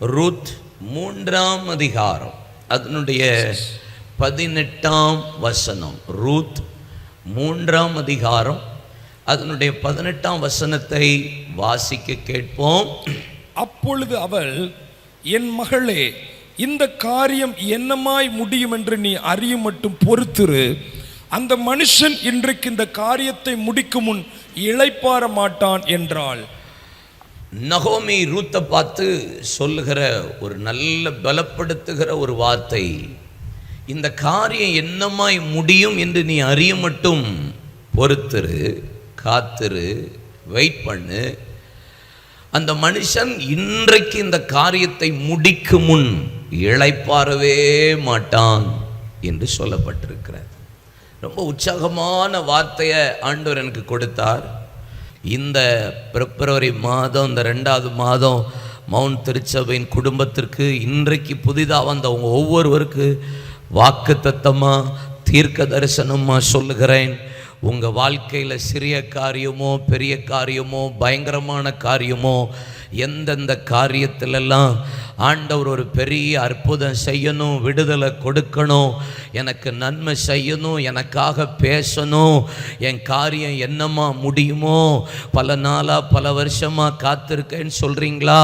Ruth 3ஆம் அதிகாரம் அதனுடைய 18ஆம் வசனம். ரூத் 3ஆம் அதிகாரம் அதனுடைய 18ஆம் வசனத்தை வாசிக்க கேட்போம். அப்பொழுது அவள், என் மகளே, இந்த காரியம் என்னமாய் முடியும் என்று நீ அறியும் மட்டும் பொறுத்திரு. அந்த மனுஷன் இன்றைக்கு இந்த காரியத்தை முடிக்கும் முன் இளைப்பாற மாட்டான் என்றாள். நகோமி ரூத்தை பார்த்து சொல்லுகிற ஒரு நல்ல பலப்படுத்துகிற ஒரு வார்த்தை, இந்த காரியம் என்னமாய் முடியும் என்று நீ அறிய மட்டும் பொறுத்திரு, காத்திரு, வெயிட் பண்ணு. அந்த மனுஷன் இன்றைக்கு இந்த காரியத்தை முடிக்கும் முன் இளைப்பாறவே மாட்டான் என்று சொல்லப்பட்டிருக்கிறார். ரொம்ப உற்சாகமான வார்த்தையை ஆண்டவர் எனக்கு கொடுத்தார். இந்த பிப்ரவரி மாதம், இந்த 2வது மாதம் மவுண்ட் திருச்சபையின் குடும்பத்திற்கு இன்றைக்கு புதிதாக வந்தவங்க ஒவ்வொருவருக்கு வாக்குத்தத்தமாக தீர்க்க தரிசனமாக சொல்லுகிறேன். உங்கள் வாழ்க்கையில் சிறிய காரியமோ பெரிய காரியமோ பயங்கரமான காரியமோ எந்தெந்த காரியத்திலெல்லாம் ஆண்டவர் ஒரு பெரிய அற்புதம் செய்யணும், விடுதலை கொடுக்கணும், எனக்கு நன்மை செய்யணும், எனக்காக பேசணும், என் காரியம் என்னமா முடியுமோ, பல நாளாக பல வருஷமாக காத்திருக்கேன்னு சொல்கிறீங்களா?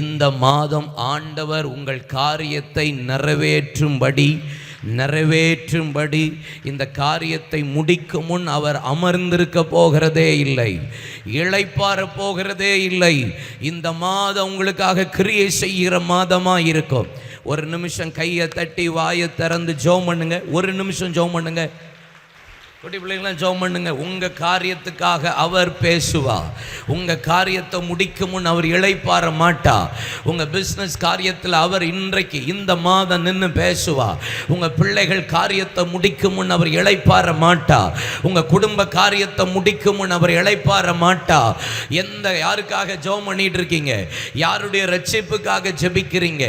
இந்த மாதம் ஆண்டவர் உங்கள் காரியத்தை நிறைவேற்றும்படி இந்த காரியத்தை முடிக்கும் முன் அவர் அமர்ந்திருக்க போகிறதே இல்லை, இளைப்பாற போகிறதே இல்லை. இந்த மாதம் உங்களுக்காக கிரியை செய்கிற மாதமாக இருக்கும். ஒரு நிமிஷம் கையை தட்டி வாயை திறந்து ஜெபம் பண்ணுங்க. ஒரு நிமிஷம் ஜெபம் பண்ணுங்க. குட்டி பிள்ளைங்களாம் ஜெபம் பண்ணுங்க. உங்கள் காரியத்துக்காக அவர் பேசுவார். உங்கள் காரியத்தை முடிக்கும் முன் அவர் இளைப்பாற மாட்டார். உங்கள் பிஸ்னஸ் காரியத்தில் அவர் இன்றைக்கு இந்த மாதம் நின்று பேசுவார். உங்கள் பிள்ளைகள் காரியத்தை முடிக்கும் முன் அவர் இளைப்பாற மாட்டார். உங்கள் குடும்ப காரியத்தை முடிக்கும் முன் அவர் இளைப்பாற மாட்டார். யாருக்காக ஜெபம் பண்ணிட்டு இருக்கீங்க? யாருடைய ரட்சிப்புக்காக ஜெபிக்கிறீங்க?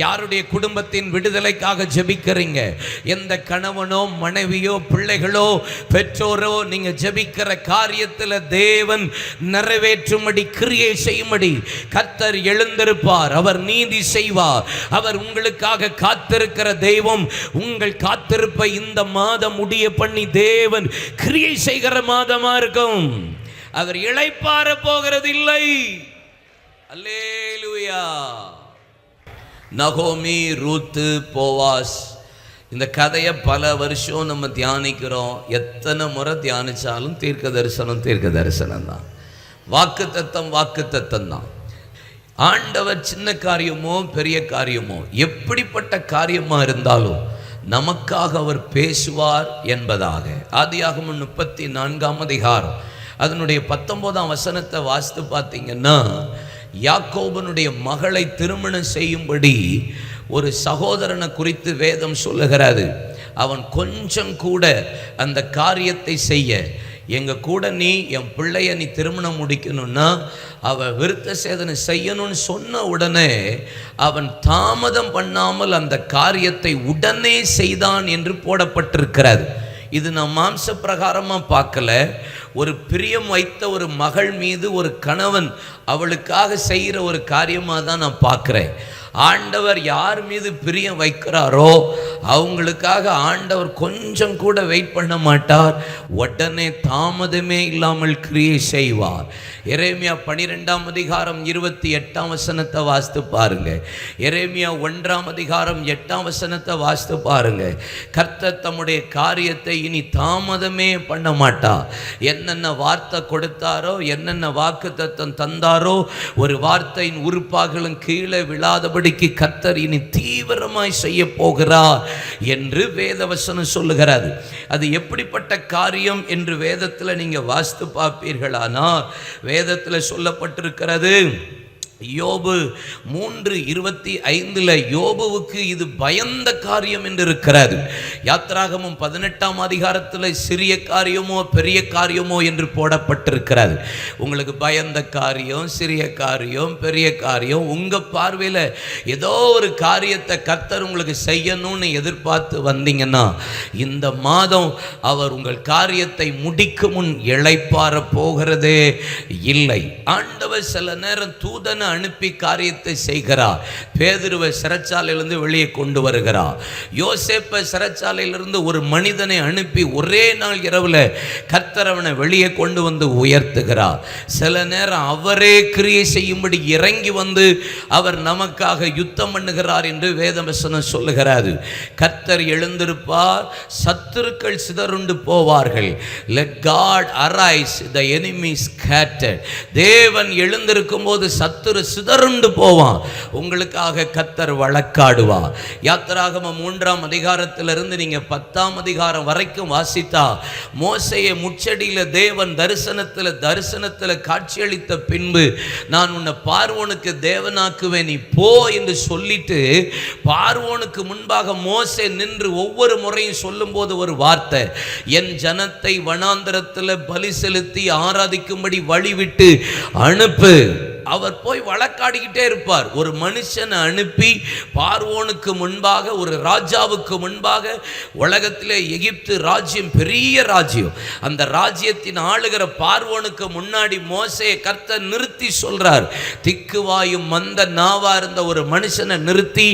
யாருடைய குடும்பத்தின் விடுதலைக்காக ஜெபிக்கிறீங்க? எந்த கணவனோ மனைவியோ பிள்ளைகளோ பெற்றோரோ நீங்க ஜெபிக்கிற காரியத்தில் தேவன் நிறைவேற்றும்படி கிரியை செய்யும்படி கர்த்தர் எழுந்திருப்பார். அவர் நீதி செய்வார். அவர் உங்களுக்காக காத்திருக்கிற தெய்வம். உங்கள் காத்திருப்பை இந்த மாதம் முடிய பண்ணி தேவன் கிரியை செய்கிற மாதமா இருக்கும். அவர் இளைப்பாற போகிறது இல்லை. அல்லேலூயா. நகோமி, ரூத்து, போவாஸ், இந்த கதையை பல வருஷம் நம்ம தியானிக்கிறோம். எத்தனை முறை தியானிச்சாலும் தீர்க்க தரிசனம் தான். வாக்குத்தத்தம் தான். ஆண்டவர் சின்ன காரியமோ பெரிய காரியமோ எப்படிப்பட்ட காரியமாக இருந்தாலும் நமக்காக அவர் பேசுவார் என்பதாக ஆதியாகமம் 34ஆம் அதிகாரம் அதனுடைய 19ஆம் வசனத்தை வாசித்து பார்த்தீங்கன்னா, யாக்கோபனுடைய மகளை திருமணம் செய்யும்படி ஒரு சகோதரனை குறித்து வேதம் சொல்லுகிறது. அவன் கொஞ்சம் கூட அந்த காரியத்தை செய்ய, எங்கள் கூட நீ என் பிள்ளைய நீ திருமணம் முடிக்கணும்னா அவன் விருத்த சேதனை செய்யணும்னு சொன்ன உடனே அவன் தாமதம் பண்ணாமல் அந்த காரியத்தை உடனே செய்தான் என்று போடப்பட்டிருக்கிறது. இது நான் மாம்ச பிரகாரமாக பார்க்கல. ஒரு பிரியம் வைத்த ஒரு மகள் மீது ஒரு கணவன் அவளுக்காக செய்கிற ஒரு காரியமாக தான் நான் பார்க்குறேன். ஆண்டவர் யார் மீது பிரியம் வைக்கிறாரோ அவங்களுக்காக ஆண்டவர் கொஞ்சம் கூட வெயிட் பண்ண மாட்டார். உடனே தாமதமே இல்லாமல் கிரியை செய்வார். எரேமியா 12ஆம் அதிகாரம் 28ஆம் வசனத்தை வாசித்து பாருங்க. எரேமியா 1ஆம் அதிகாரம் 8ஆம் வசனத்தை வாசித்து பாருங்க. கர்த்தர் தம்முடைய காரியத்தை இனி தாமதமே பண்ண மாட்டார். என்னென்ன வார்த்தை கொடுத்தாரோ, என்னென்ன வாக்குத்தத்தம் தந்தாரோ, ஒரு வார்த்தையின் உறுப்பாகளும் கீழே விழாதபடிக்கு கர்த்தர் இனி தீவிரமாய் செய்ய போகிறார் என்று வேதவசனம் சொல்லுகிறது. அது எப்படிப்பட்ட காரியம் என்று வேதத்தில் நீங்க வாசித்து பார்ப்பீர்களானால் வேதத்தில் சொல்லப்பட்டிருக்கிறது. யோபு 3:25 யோபுவுக்கு இது பயந்த காரியம் என்று இருக்கிறது. யாத்திராகமம் 18ஆம் அதிகாரத்தில் சிறிய காரியமோ பெரிய காரியமோ என்று போடப்பட்டிருக்கிறது. உங்களுக்கு பயந்த காரியம், சிறிய காரியம், பெரிய காரியம், உங்க பார்வையில் ஏதோ ஒரு காரியத்தை கர்த்தர் உங்களுக்கு செய்யணும்னு எதிர்பார்த்து வந்தீங்கன்னா இந்த மாதம் அவர் உங்கள் காரியத்தை முடிக்கும் முன் இளைப்பாற போகிறதே இல்லை. ஆண்டவர் ஆண்டவர் சில நேரம் தூதனை அனுப்பி காரியத்தை செய்கிறார். பேதுருவை சிறைச்சாலையிலிருந்து வெளியே கொண்டு வருகிறார். யோசேப்பை சிறைச்சாலையிலிருந்து ஒரு மனிதனை அனுப்பி ஒரே நாள் இரவுல கர்த்தர் அவனை வெளியே கொண்டு வந்து உயர்த்துகிறார். சில நேரம் அவரே கிரியை செய்யும்படி இறங்கி வந்து அவர் நமக்காக யுத்தம் பண்ணுகிறார் என்று வேதவசனம் சொல்லுகிறார். கர்த்தர் எழுந்திருப்பார், சத்துருக்கள் சிதறுண்டு போவார்கள். Let God arise, the enemy scattered. தேவன் எழுந்திருக்கும் போது சத்துரு சிதறுண்டு போவான். உங்களுக்காக கர்த்தர் வழக்காடுவார். யாத்திராகமம் 3ஆம் அதிகாரத்திலிருந்து நீங்க 10ஆம் அதிகாரம் வரைக்கும் வாசித்தா, மோசேயை முச்சடியில தேவன் தரிசனத்தில் காட்சியளித்த பின்பு நான் உன்னை பார்வோனுக்கு தேவனாக்குவேன், நீ போ என்று சொல்லிட்டு பார்வோனுக்கு முன்பாக மோசே நின்று ஒவ்வொரு முறையும் சொல்லும் போது ஒரு வார்த்தை, என் ஜனத்தை வனாந்தரத்தில் பலி செலுத்தி ஆராதிக்கும்படி வழிவிட்டு அனுப்பு. அவர் போய் வழக்காடிக்கிட்டே இருப்பார். ஒரு மனுஷனை அனுப்பி பார்வோனுக்கு முன்பாக, ஒரு ராஜாவுக்கு முன்பாக, உலகத்திலே எகிப்து ராஜ்யம் பெரிய ராஜ்யம், அந்த ராஜ்யத்தின் ஆளுகிற பார்வோனுக்கு முன்னாடி மோசேயை கர்த்தர் நிறுத்தி சொல்றார். திக்குவாயும் மந்த நாவா இருந்த ஒரு மனுஷனை நிறுத்தி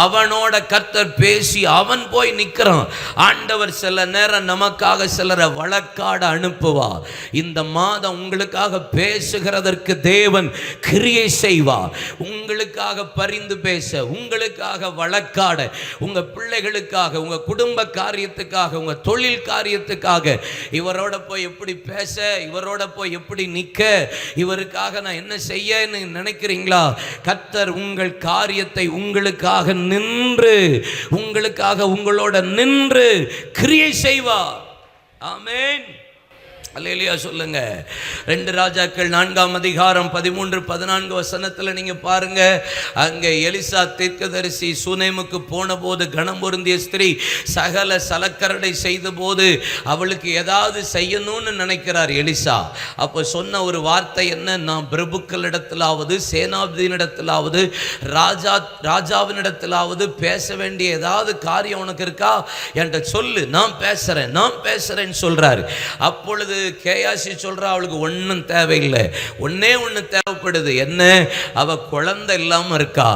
அவனோட கர்த்தர் பேசி அவன் போய் நிற்கிறான். ஆண்டவர் சில நேரம் நமக்காக சிலரை வழக்காட அனுப்புவா. இந்த மாதம் உங்களுக்காக பேசுகிறதற்கு தேவன் கிரியை செய்வார். உங்களுக்காக பரிந்து பேச, உங்களுக்காக வழக்காட, உங்க பிள்ளைகளுக்காக, உங்க குடும்ப காரியத்துக்காக, உங்க தொழில் காரியத்துக்காக, இவரோட போய் எப்படி பேச, இவரோட போய் எப்படி நிற்க, இவருக்காக நான் என்ன செய்ய நினைக்கிறீங்களா? கர்த்தர் உங்கள் காரியத்தை உங்களுக்காக நின்று, உங்களுக்காக உங்களோட நின்று கிரியை செய்வார். ஆமென். அல்லேலூயா சொல்லுங்க. 2 ராஜாக்கள் 4ஆம் அதிகாரம் 13-14 வசனத்தில் நீங்க பாருங்க. அங்கே எலிசா தீர்க்கதரிசி சூனேமுக்கு போன போது கணம் பொருந்திய ஸ்திரீ சகல சலக்கரடை செய்த போது அவளுக்கு ஏதாவது செய்யணும்னு நினைக்கிறார் எலிசா. அப்போ சொன்ன ஒரு வார்த்தை என்ன? நான் பிரபுக்களிடத்திலாவது, சேனாபதியினிடத்திலாவது, ராஜாவினிடத்திலாவது பேச வேண்டிய ஏதாவது காரியம் உனக்கு இருக்கா என்கிட்ட சொல்லு, நான் பேசுறேன்னு சொல்றாரு. அப்பொழுது கேயாசி சொல்றா, அவளுக்கு ஒன்றும் தேவையில்லை, ஒன்னே ஒன்று தேவைப்படுது. என்ன? அவ குழந்தை இல்லாம இருக்கா.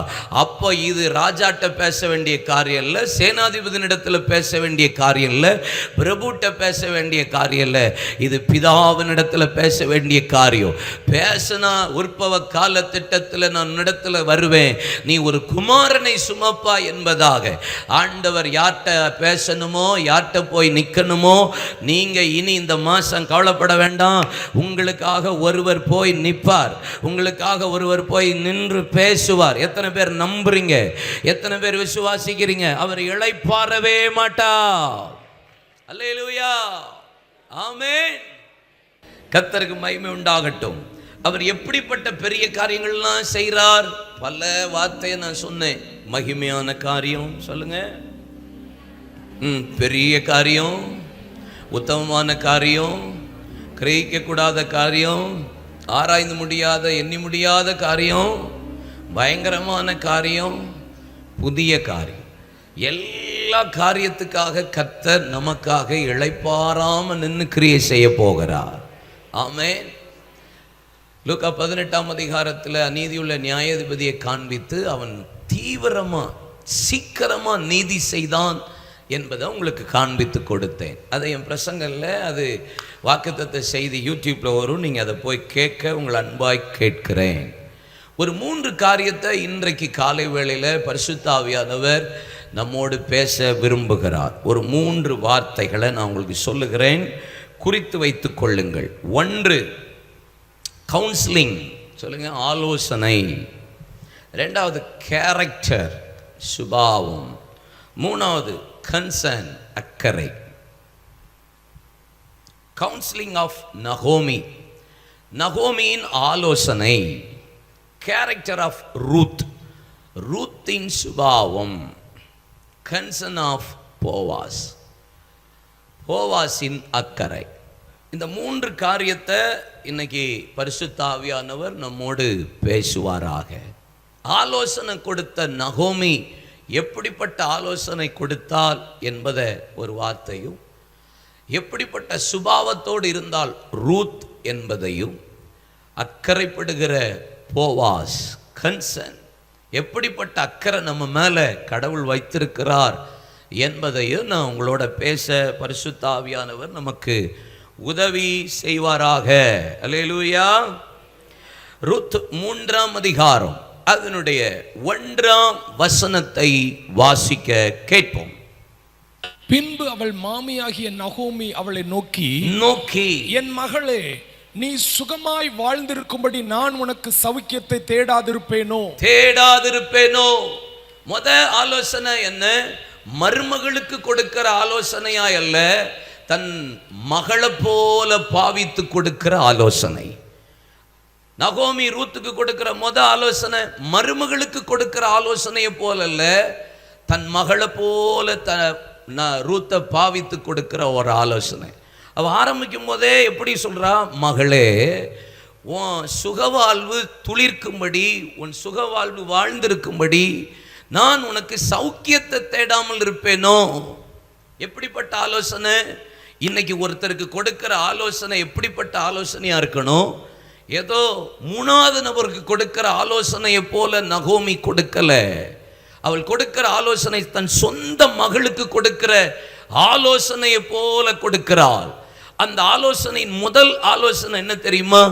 அப்போ இது ராஜாட்ட பேச வேண்டிய காரியம் இல்லை, சேனாதிபதியினிடத்தில் பேச வேண்டிய காரியம் இல்லை, பிரபுட்ட பேச வேண்டிய காரியம் இல்லை, இது பிதாவினிடத்தில் பேச வேண்டிய காரியம். பேசினா உற்பவ கால திட்டத்தில் நான் உன்னிடத்தில் வருவேன், நீ ஒரு குமாரனை சுமப்பா என்பதாக ஆண்டவர் யார்கிட்ட பேசணுமோ, யார்கிட்ட போய் நிற்கணுமோ, நீங்க இனி இந்த மாசம் கவலைப்பட வேண்டாம். உங்களுக்காக ஒருவர் போய் நிற்பார், உங்களுக்காக ஒருவர் போய் நின்று பேசுவார். எத்தனை பேர் நம்புறீங்க? எத்தனை பேர் விசுவாசிக்கிறீங்க? அவர் இளைப்பாறவே மாட்டார். அல்லேலூயா, ஆமென். கர்த்தருக்கு மகிமை உண்டாகட்டும். அவர் எப்படிப்பட்ட பெரிய காரியங்கள்லாம் செய்கிறார்? பல வார்த்தையை நான் சொன்னேன். மகிமையான காரியம் சொல்லுங்க, பெரிய காரியம், உத்தமமான காரியம், கிரகிக்கக்கூடாத காரியம், ஆராய்ந்து முடியாத, எண்ணி முடியாத காரியம், பயங்கரமான காரியம், புதிய காரியம். எல்லா காரியத்துக்காக கர்த்தர் நமக்காக இளைப்பாறாம நின்று கிரியை செய்ய போகிறார். ஆமென். லூக்கா 18ஆம் அதிகாரத்தில் அநீதியுள்ள நியாயாதிபதியை காண்பித்து அவன் தீவிரமா சீக்கிரமா நீதி செய்தான் என்பதை உங்களுக்கு காண்பித்து கொடுத்தேன். அதை என் பிரசங்கல்ல, அது வாக்குத்தத்த செய்தி யூடியூப்பில் வரும், நீங்கள் அதை போய் கேட்க உங்கள் அன்பாய் கேட்கிறேன். ஒரு 3 காரியத்தை இன்றைக்கு காலை வேளையில் பரிசுத்த ஆவியானவர் நம்மோடு பேச விரும்புகிறார். ஒரு 3 வார்த்தைகளை நான் உங்களுக்கு சொல்லுகிறேன், குறித்து வைத்துக் கொள்ளுங்கள். 1, கவுன்சிலிங், சொல்லுங்க, ஆலோசனை. 2வது கேரக்டர், சுபாவம். 3வது கன்சர்ன், அக்கறை. கவுன்சிலிங் ஆஃப் நகோமி, நகோமியின் ஆலோசனை. கேரக்டர் ஆஃப் ரூத், ரூத்தின் சுபாவம். கன்சர்ன் ஆஃப் போவாஸ், போவாஸின் அக்கறை. இந்த 3 காரியத்தை இன்னைக்கு பரிசுத்த ஆவியானவர் நம்மோடு பேசுவாராக. ஆலோசனை கொடுத்த நகோமி எப்படிப்பட்ட ஆலோசனை கொடுத்தால் என்பதை ஒரு வார்த்தையும், எப்படிப்பட்ட சுபாவத்தோடு இருந்தால் ரூத் என்பதையும், அக்கறைப்படுகிற போவாஸ், கன்சர்ன். எப்படிப்பட்ட அக்கறை நம்ம மேலே கடவுள் வைத்திருக்கிறார் என்பதையும் நான் உங்களோட பேச பரிசுத்த ஆவியானவர் நமக்கு உதவி செய்வாராக. அல்லேலூயா. ரூத் 3ஆம் அதிகாரம் அதனுடைய 1ஆம் வசனத்தை வாசிக்க கேட்போம். பின்பு அவள் மாமியாகிய நகோமி அவளை நோக்கி என் மகளே, நீ சுகமாய் வாழ்ந்திருக்கும்படி நான் உனக்கு சௌக்கியத்தை தேடாதிருப்பேனோ. முத ஆலோசனை என்ன? மருமகளுக்கு கொடுக்கிற ஆலோசனையா அல்ல, தன் மகளை போல பாவித்து கொடுக்கிற ஆலோசனை. நகோமி ரூத்துக்கு கொடுக்கிற முத ஆலோசனை மருமகளுக்கு கொடுக்கிற ஆலோசனையை போல அல்ல, தன் மகளை போல ரூத்தை பாவித்து கொடுக்கிற ஒரு ஆலோசனை. அவ ஆரம்பிக்கும் போதே எப்படி சொல்றா? மகளே, உன் சுகவாழ்வு துளிர்க்கும்படி, உன் சுகவாழ்வு வாழ்ந்திருக்கும்படி நான் உனக்கு சௌக்கியத்தை தேடாமல் இருப்பேனோ. எப்படிப்பட்ட ஆலோசனை? இன்னைக்கு ஒருத்தருக்கு கொடுக்கிற ஆலோசனை எப்படிப்பட்ட ஆலோசனையா இருக்கணும்? ஏதோ 3வது நபருக்கு கொடுக்கிற ஆலோசனையை போல நகோமி கொடுக்கல. அவள் கொடுக்கிற ஆலோசனை தன் சொந்த மகளுக்கு கொடுக்கிற ஆலோசனையை போல கொடுக்கிறாள். அந்த ஆலோசனையின் முதல் ஆலோசனை என்ன தெரியுமா?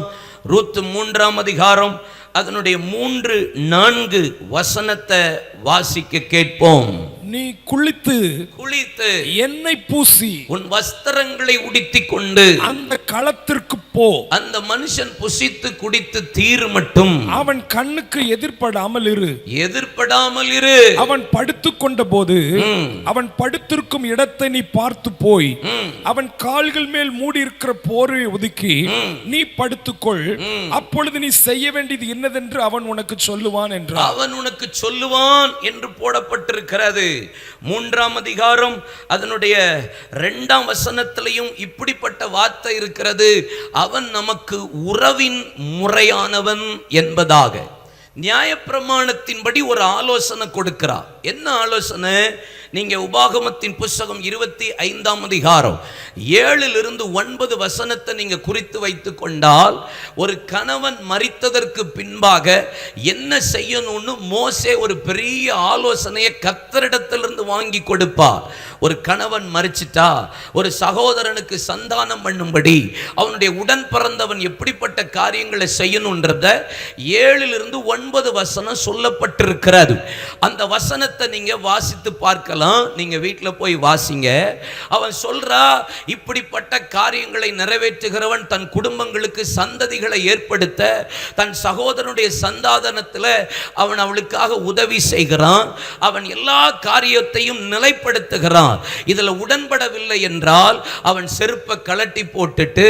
ரூத் 3ஆம் அதிகாரம் அதனுடைய 3-4 வசனத்தை வாசிக்க கேட்போம். நீ குளித்து எண்ணெய் பூசி உன் வஸ்திரங்களை உடுத்திக் கொண்டு அந்த களத்திற்கு போ. அந்த மனுஷன் புசித்து குடித்து தீரு மட்டும் அவன் கண்ணுக்கு எதிர்படாமல் இரு. அவன் படுத்துக் கொண்ட போது அவன் படுத்திருக்கும் இடத்தை நீ பார்த்து போய் அவன் கால்கள் மேல் மூடி இருக்கிற போரை ஒதுக்கி நீ படுத்துக்கொள். அப்பொழுது நீ செய்ய வேண்டியது என்னதென்று அவன் உனக்கு சொல்லுவான் என்றார். அவன் உனக்கு சொல்லுவான் என்று போடப்பட்டிருக்கிறது. 3ஆம் அதிகாரம் அதனுடைய 2ஆம் வசனத்திலையும் இப்படிப்பட்ட வார்த்தை இருக்கிறது. அவன் நமக்கு உறவின் முறையானவன் என்பதாக. நியாயப்பிரமாணத்தின்படி ஒரு ஆலோசனை கொடுக்கிறார். என்ன ஆலோசனை? நீங்க உபாகமத்தின் புஸ்தகம் 25ஆம் அதிகாரம் 7-9 வசனத்தை நீங்க குறித்து வைத்துக் கொண்டால், ஒரு கணவன் மரித்ததற்கு பின்பாக என்ன செய்யணும்னு மோசே ஒரு பெரிய ஆலோசனையை கர்த்தரிடத்திலிருந்து வாங்கி கொடுப்பார். ஒரு கணவன் மரிச்சிட்டா ஒரு சகோதரனுக்கு சந்தானம் பண்ணும்படி அவனுடைய உடன் பிறந்தவன் எப்படிப்பட்ட காரியங்களை செய்யணும்ன்றத 7-9 வசனம் சொல்லப்பட்டிருக்கிறது. அந்த வசனத்தை நீங்க வாசித்து பார்க்கலாம். நீங்க வீட்டில் போய் வாசிங்க. அவன் சொல்றா, இப்படிப்பட்ட காரியங்களை நிறைவேற்றுகிறவன் தன் குடும்பங்களுக்கு சந்ததிகளை ஏற்படுத்த தன் சகோதரனுடைய சந்தானத்தில் அவன் அவளுக்காக உதவி செய்கிறான். அவன் எல்லா காரியத்தையும் நிலைப்படுத்துகிறான். இதுல உடன்படவில்லை என்றால் அவன் செருப்பை கலட்டி போட்டுட்டு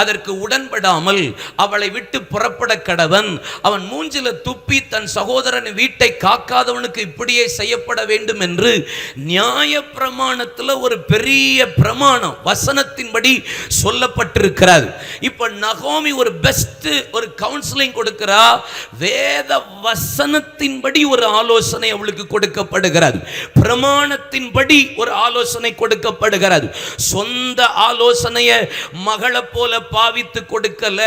அதற்கு உடன்படாமல் அவளை விட்டு புறப்பட கடவன். அவன் மூஞ்சில துப்பி தன் சகோதரன் வீட்டை காக்காதவனுக்கு இப்படியே செய்யப்பட வேண்டும் என்று நியாய பிரமாணத்தில் ஒரு பெரிய பிரமாணம் வசனத்தின்படி சொல்லப்பட்டிருக்கிறது. இப்ப நகோமி ஒரு பெஸ்ட் ஒரு கவுன்சிலிங் கொடுக்கிறா. வேத வசனத்தின்படி ஒரு ஆலோசனை அவளுக்கு கொடுக்கப்படுகிறது. பிரமாணத்தின்படி ஒரு ஆலோசனை கொடுக்கப்படுகிறது. சொந்த ஆலோசனையை மகளை போல பாவித்து கொடுக்கல.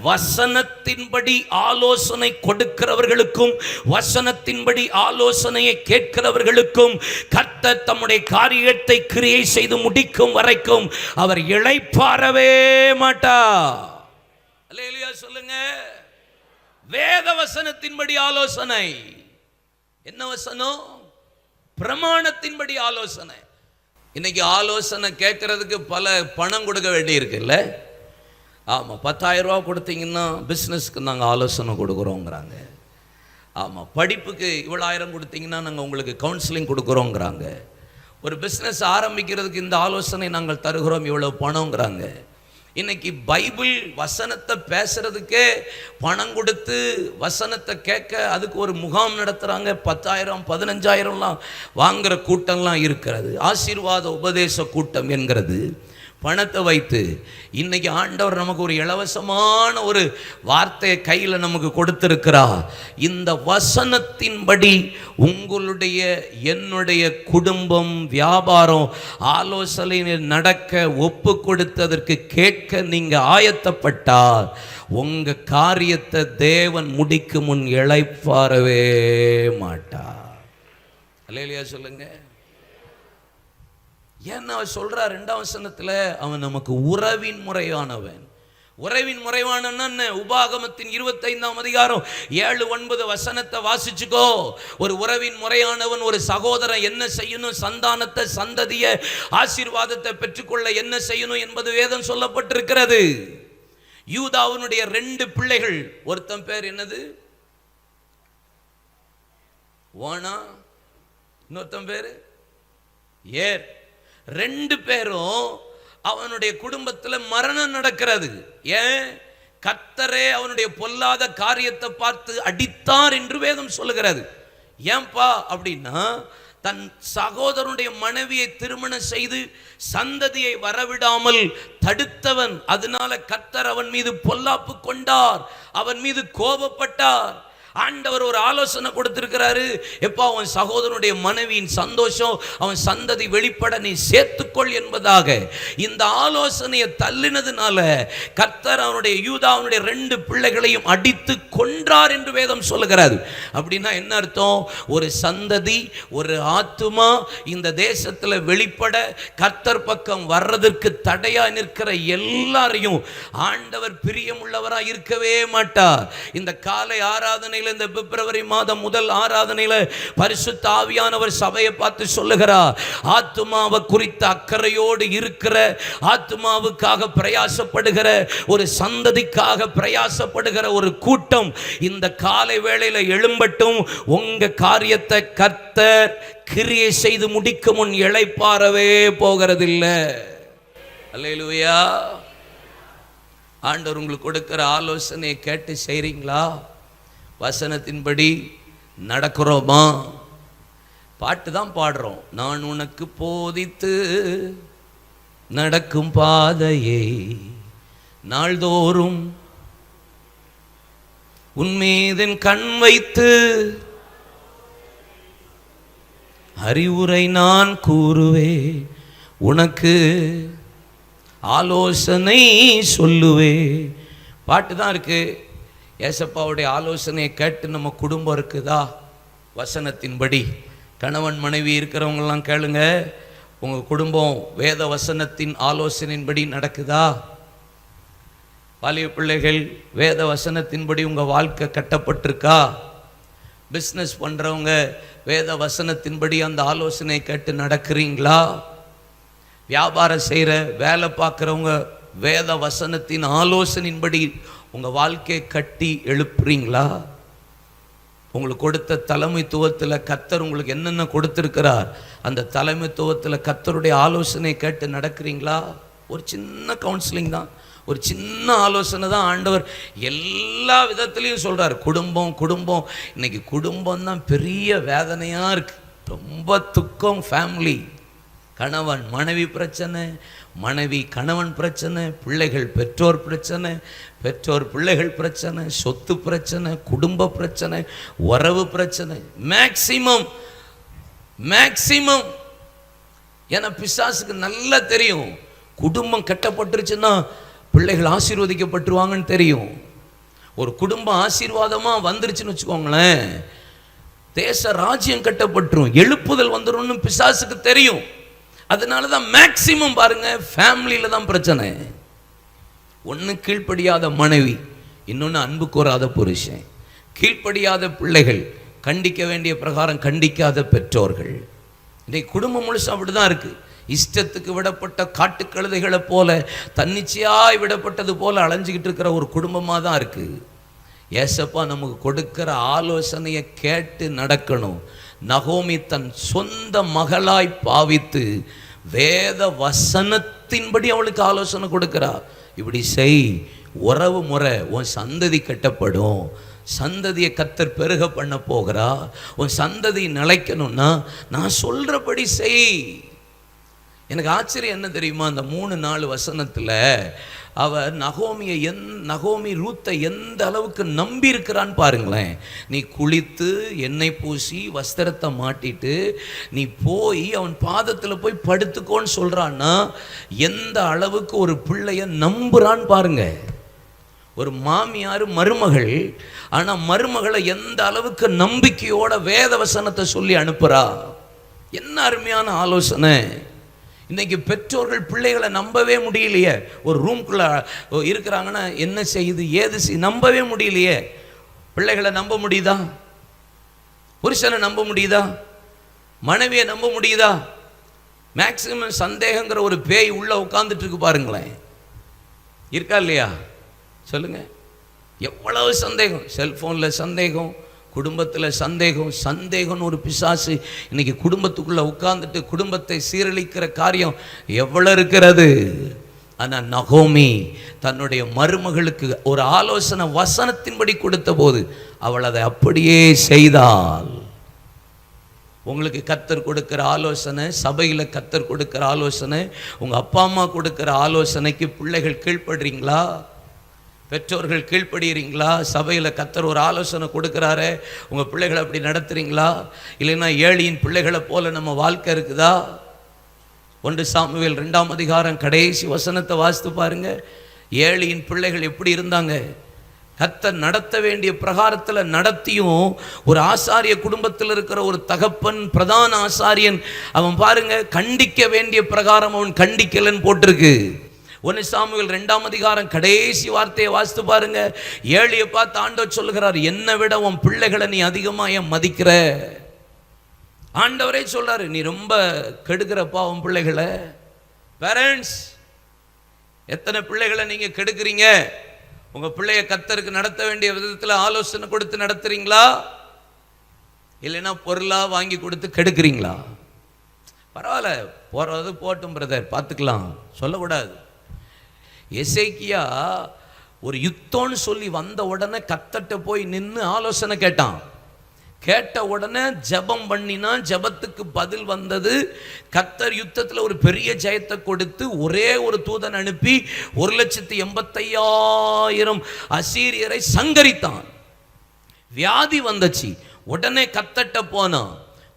வசனத்தின்படி ஆலோசனை கொடுக்கிறவர்களுக்கும் வசனத்தின்படி ஆலோசனையை கேட்கிறவர்களுக்கும் கர்த்தர் தம்முடைய காரியத்தை கிரியை செய்து முடிக்கும் வரைக்கும் அவர் இளைப்பாறவே மாட்டார். அல்லேலூயா சொல்லுங்க. வேத வசனத்தின்படி ஆலோசனை. என்ன வசனம்? பிரமாணத்தின்படி ஆலோசனை. இன்னைக்கு ஆலோசனை கேட்கறதுக்கு பல பணம் கொடுக்க வேண்டி இருக்குல்ல? ஆமாம், 10,000 ரூபா கொடுத்தீங்கன்னா பிஸ்னஸ்க்கு நாங்கள் ஆலோசனை கொடுக்குறோங்கிறாங்க. ஆமாம், படிப்புக்கு இவ்வளோ 1000 கொடுத்தீங்கன்னா நாங்கள் உங்களுக்கு கவுன்சிலிங் கொடுக்குறோங்கிறாங்க. ஒரு பிஸ்னஸ் ஆரம்பிக்கிறதுக்கு இந்த ஆலோசனை நாங்கள் தருகிறோம், இவ்வளோ பணங்கிறாங்க. இன்னைக்கு பைபிள் வசனத்தை பேசுறதுக்கே பணம் கொடுத்து வசனத்தை கேட்க அதுக்கு ஒரு முகாம் நடத்துகிறாங்க. 10,000 15,000லாம் வாங்குகிற கூட்டம்லாம் இருக்கிறது. ஆசீர்வாத உபதேச கூட்டம் என்கிறது. பணத்தை வைத்து. இன்னைக்கு ஆண்டவர் நமக்கு ஒரு இலவசமான ஒரு வார்த்தையை கையில் நமக்கு கொடுத்திருக்கிறார். இந்த வசனத்தின்படி உங்களுடைய என்னுடைய குடும்பம், வியாபாரம், ஆலோசனை நடக்க ஒப்பு கொடுத்ததற்கு கேட்க நீங்க ஆயத்தப்பட்டால் உங்க காரியத்தை தேவன் முடிக்கும் முன் இளைப்பாறவே மாட்டார். அல்லேலூயா சொல்லுங்க. ஏன்னா அவர் சொல்றார் 2ஆம் வசனத்துல, அவன் நமக்கு உறவின் முறையானவன். உறவின் முறைவான உபாகமத்தின் 25ஆம் அதிகாரம் 7-9 வசனத்தை வாசிச்சுக்கோ. ஒரு உறவின் முறையானவன், ஒரு சகோதரன் என்ன செய்யணும், சந்தானத்தை, சந்ததிய ஆசீர்வாதத்தை பெற்றுக்கொள்ள என்ன செய்யணும் என்பது வேதம் சொல்லப்பட்டிருக்கிறது. யூதாவினுடைய 2 பிள்ளைகள், ஒருத்தன் பேர் என்னது, ஓனா, இன்னொருத்தன் பேரு ஏர். 2 பேரும் அவனுடைய குடும்பத்தில் மரணம் நடக்கிறது. ஏன்? கர்த்தரே அவனுடைய பொல்லாத காரியத்தை பார்த்து அடித்தார் என்று வேதம் சொல்லுகிறது. ஏன்பா அப்படின்னா, தன் சகோதரனுடைய மனைவியை திருமணம் செய்து சந்ததியை வரவிடாமல் தடுத்தவன். அதனால கர்த்தர் அவன் மீது பொல்லாப்பு கொண்டார், அவன் மீது கோபப்பட்டார். ஆண்டவர் ஒரு ஆலோசனை கொடுத்திருக்கிறாரு. எப்பா, அவன் சகோதரனுடைய மனைவியின் சந்தோஷம், அவன் சந்ததி வெளிப்பட நீ சேர்த்துக்கொள் என்பதாக. இந்த ஆலோசனையை தள்ளினதுனால கர்த்தர் அவனுடைய யூதாவுடைய 2 பிள்ளைகளையும் அடித்து கொன்றார் என்று வேதம் சொல்லுகிறது. அப்படின்னா என்ன அர்த்தம்? ஒரு சந்ததி, ஒரு ஆத்துமா இந்த தேசத்தில் வெளிப்பட கர்த்தர் பக்கம் வர்றதற்கு தடையா நிற்கிற எல்லாரையும் ஆண்டவர் பிரியமுள்ளவராக இருக்கவே மாட்டார். இந்த காலை ஆராதனை, இந்த பிப்ரவரி மாதம் முதல் ஆராதனையில பரிசுத்த ஆவியானவர் சபையை பார்த்து சொல்லுகிறார், ஆத்துமாவை குறித்த அக்கறையோடு இருக்கிற, ஆத்துமாவுக்காக பிரயாசப்படுகிற, ஒரு சந்ததிக்காக பிரயாசப்படுகிற ஒரு கூட்டம் இந்த காலை வேளையில எழும்பட்டும். உங்க காரியத்தை கர்த்தர் கிரியை செய்து முடிக்கும் முன் இளைப்பாறவே போகிறதில்லை. அல்லேலூயா. ஆண்டவர் உங்களுக்கு கொடுக்கிற ஆலோசனையை கேட்டு செய்றீங்களா? வசனத்தின்படி நடக்கிறோமா? பாட்டு தான் பாடுறோம். நான் உனக்கு போதித்து நடக்கும் பாதையை நாள்தோறும் உன்மீதின் கண் வைத்து அறிவுரை நான் கூறுவே, உனக்கு ஆலோசனை சொல்லுவே. பாட்டு தான் இருக்கு. ஏசப்பாவுடைய ஆலோசனையை கேட்டு நம்ம குடும்பம் இருக்குதா? வசனத்தின்படி கணவன் மனைவி இருக்கிறவங்கெல்லாம் கேளுங்க, உங்கள் குடும்பம் வேத வசனத்தின் ஆலோசனையின்படி நடக்குதா? வாலிப பிள்ளைகள், வேத வசனத்தின்படி உங்கள் வாழ்க்கை கட்டப்பட்டிருக்கா? பிஸ்னஸ் பண்ணுறவங்க வேத வசனத்தின்படி அந்த ஆலோசனை கேட்டு நடக்கிறீங்களா? வியாபாரம் செய்கிற, வேலை பார்க்குறவங்க வேத வசனத்தின் ஆலோசனையின்படி உங்கள் வாழ்க்கையை கட்டி எழுப்புறீங்களா? உங்களுக்கு கொடுத்த தலைமைத்துவத்தில் கர்த்தர் உங்களுக்கு என்னென்ன கொடுத்துருக்கிறார், அந்த தலைமைத்துவத்தில் கர்த்தருடைய ஆலோசனை கேட்டு நடக்கிறீங்களா? ஒரு சின்ன கவுன்சிலிங் தான், ஒரு சின்ன ஆலோசனை தான் ஆண்டவர் எல்லா விதத்துலேயும் சொல்கிறார். குடும்பம் குடும்பம் இன்னைக்கு குடும்பம் தான் பெரிய வேதனையாக இருக்குது. ரொம்ப துக்கம். ஃபேமிலி, கணவன் மனைவி பிரச்சனை, மனைவி கணவன் பிரச்சனை, பிள்ளைகள் பெற்றோர் பிரச்சனை, பெற்றோர் பிள்ளைகள் பிரச்சனை, சொத்து பிரச்சனை, குடும்ப பிரச்சனை, உறவு பிரச்சனை. மேக்சிமம் ஏன்னா பிசாசுக்கு நல்லா தெரியும், குடும்பம் கட்டப்பட்டுருச்சுன்னா பிள்ளைகள் ஆசீர்வதிக்கப்பட்டுருவாங்கன்னு தெரியும். ஒரு குடும்பம் ஆசீர்வாதமாக வந்துருச்சுன்னு வச்சுக்கோங்களேன், தேச ராஜ்யம் கட்டப்பட்டுரும், எழுப்புதல் வந்துடும் பிசாசுக்கு தெரியும். அதனால தான் மேக்சிமம் பாருங்க, ஃபேமிலியில தான் பிரச்சனை. ஒன்று கீழ்ப்படியாத மனைவி, இன்னொன்று அன்பு கோராத புருஷன், கீழ்ப்படியாத பிள்ளைகள், கண்டிக்க வேண்டிய பிரகாரம் கண்டிக்காத பெற்றோர்கள். இன்றைக்கு குடும்பம் முழுசும் அப்படிதான் இருக்கு. இஷ்டத்துக்கு விடப்பட்ட காட்டுக்கழுதைகளை போல, தன்னிச்சையாய் விடப்பட்டது போல அலைஞ்சிக்கிட்டு இருக்கிற ஒரு குடும்பமாக தான் இருக்கு. ஏசப்பா நமக்கு கொடுக்கிற ஆலோசனையை கேட்டு நடக்கணும். நகோமி தன் சொந்த மகளாய் பாவித்து வேத வசனத்தின்படி அவளுக்கு ஆலோசனை கொடுக்கிறார். இப்படி செய், உறவு முறை, உன் சந்ததி கட்டப்படும், சந்ததியை கர்த்தர் பெருக பண்ண போகிறா, உன் சந்ததி நிலைக்கணும்னா நான் சொல்றபடி செய். எனக்கு ஆச்சரியம் என்ன தெரியுமா, அந்த 3-4 வசனத்தில் அவர் நகோமி ரூத்தை எந்த அளவுக்கு நம்பி இருக்கிறான்னு பாருங்களேன். நீ குளித்து எண்ணெய் பூசி வஸ்திரத்தை மாட்டிட்டு நீ போய் அவன் பாதத்தில் போய் படுத்துக்கோன்னு சொல்கிறான்னா எந்த அளவுக்கு ஒரு பிள்ளைய நம்புறான்னு பாருங்க. ஒரு மாமியார் மருமகள், ஆனால் மருமகளை எந்த அளவுக்கு நம்பிக்கையோட வேத வசனத்தை சொல்லி அனுப்புறா. என்ன அருமையான ஆலோசனை. இன்னைக்கு பெற்றோர்கள் பிள்ளைகளை நம்பவே முடியலையே. ஒரு ரூம்குள்ள இருக்கிறாங்கன்னா என்ன செய்யுது ஏது நம்பவே முடியலையே. பிள்ளைகளை நம்ப முடியுதா? புருஷனை நம்ப முடியுதா? மனைவியை நம்ப முடியுதா? மேக்சிமம் சந்தேகங்கிற ஒரு பேய் உள்ள உட்கார்ந்துட்டு இருக்கு பாருங்களேன். இருக்கா இல்லையா சொல்லுங்க. எவ்வளவு சந்தேகம், செல்போனில் சந்தேகம், குடும்பத்தில் சந்தேகம்னு ஒரு பிசாசு இன்னைக்கு குடும்பத்துக்குள்ளே உட்கார்ந்துட்டு குடும்பத்தை சீரழிக்கிற காரியம் எவ்வளோ இருக்கிறது. ஆனால் நகோமி தன்னுடைய மருமகளுக்கு ஒரு ஆலோசனை வசனத்தின்படி கொடுத்த போது அவள் அதை அப்படியே செய்தாள். உங்களுக்கு கர்த்தர் கொடுக்கிற ஆலோசனை, சபையில் கர்த்தர் கொடுக்கிற ஆலோசனை, உங்கள் அப்பா அம்மா கொடுக்கிற ஆலோசனைக்கு பிள்ளைகள் கீழ்ப்படுறீங்களா? பெற்றோர்கள் கீழ்ப்படுகிறீங்களா? சபையில் கர்த்தர் ஒரு ஆலோசனை கொடுக்குறாரு, உங்கள் பிள்ளைகளை அப்படி நடத்துகிறீங்களா? இல்லைன்னா ஏழியின் பிள்ளைகளை போல நம்ம வாழ்க்கை இருக்குதா? 1 சாமுவேல் 2ஆம் அதிகாரம் கடைசி வசனத்தை வாசித்து பாருங்க. ஏழியின் பிள்ளைகள் எப்படி இருந்தாங்க? கர்த்தர் நடத்த வேண்டிய பிரகாரத்தில் நடத்தியும் ஒரு ஆசாரிய குடும்பத்தில் இருக்கிற ஒரு தகப்பன், பிரதான ஆசாரியன், அவன் பாருங்க கண்டிக்க வேண்டிய பிரகாரம் அவன் கண்டிக்கலன்னு போட்டிருக்கு. 1 சாமுவேல் 2ஆம் அதிகாரம் கடைசி வார்த்தையை வாசித்து பாருங்க. ஏழியை பார்த்து ஆண்டவர் சொல்லுகிறார், என்னை விட உன் பிள்ளைகளை நீ அதிகமாக ஏன் மதிக்கிற? ஆண்டவரே சொல்றாரு, நீ ரொம்ப கெடுக்கிறப்பா உன் பிள்ளைகளை. பேரண்ட்ஸ், எத்தனை பிள்ளைகளை நீங்க கெடுக்கிறீங்க? உங்க பிள்ளைய கர்த்தருக்கு நடத்த வேண்டிய விதத்தில் ஆலோசனை கொடுத்து நடத்துறீங்களா? இல்லைன்னா பொருளா வாங்கி கொடுத்து கெடுக்கிறீங்களா? பரவாயில்ல, போறது போட்டும் பிரதர், பார்த்துக்கலாம் சொல்லக்கூடாது. எசேக்கியா ஒரு யுத்தம்னு சொல்லி வந்த உடனே கர்த்தர்ட்ட போய் நின்று ஆலோசனை கேட்டான். கேட்ட உடனே ஜெபம் பண்ணினா, ஜெபத்துக்கு பதில் வந்தது. கர்த்தர் யுத்தத்தில் ஒரு பெரிய ஜெயத்தை கொடுத்து ஒரே ஒரு தூதன் அனுப்பி 1,85,000 அசீரியரை சங்கரித்தான். வியாதி வந்துச்சு, உடனே கர்த்தர்ட்ட போனான்,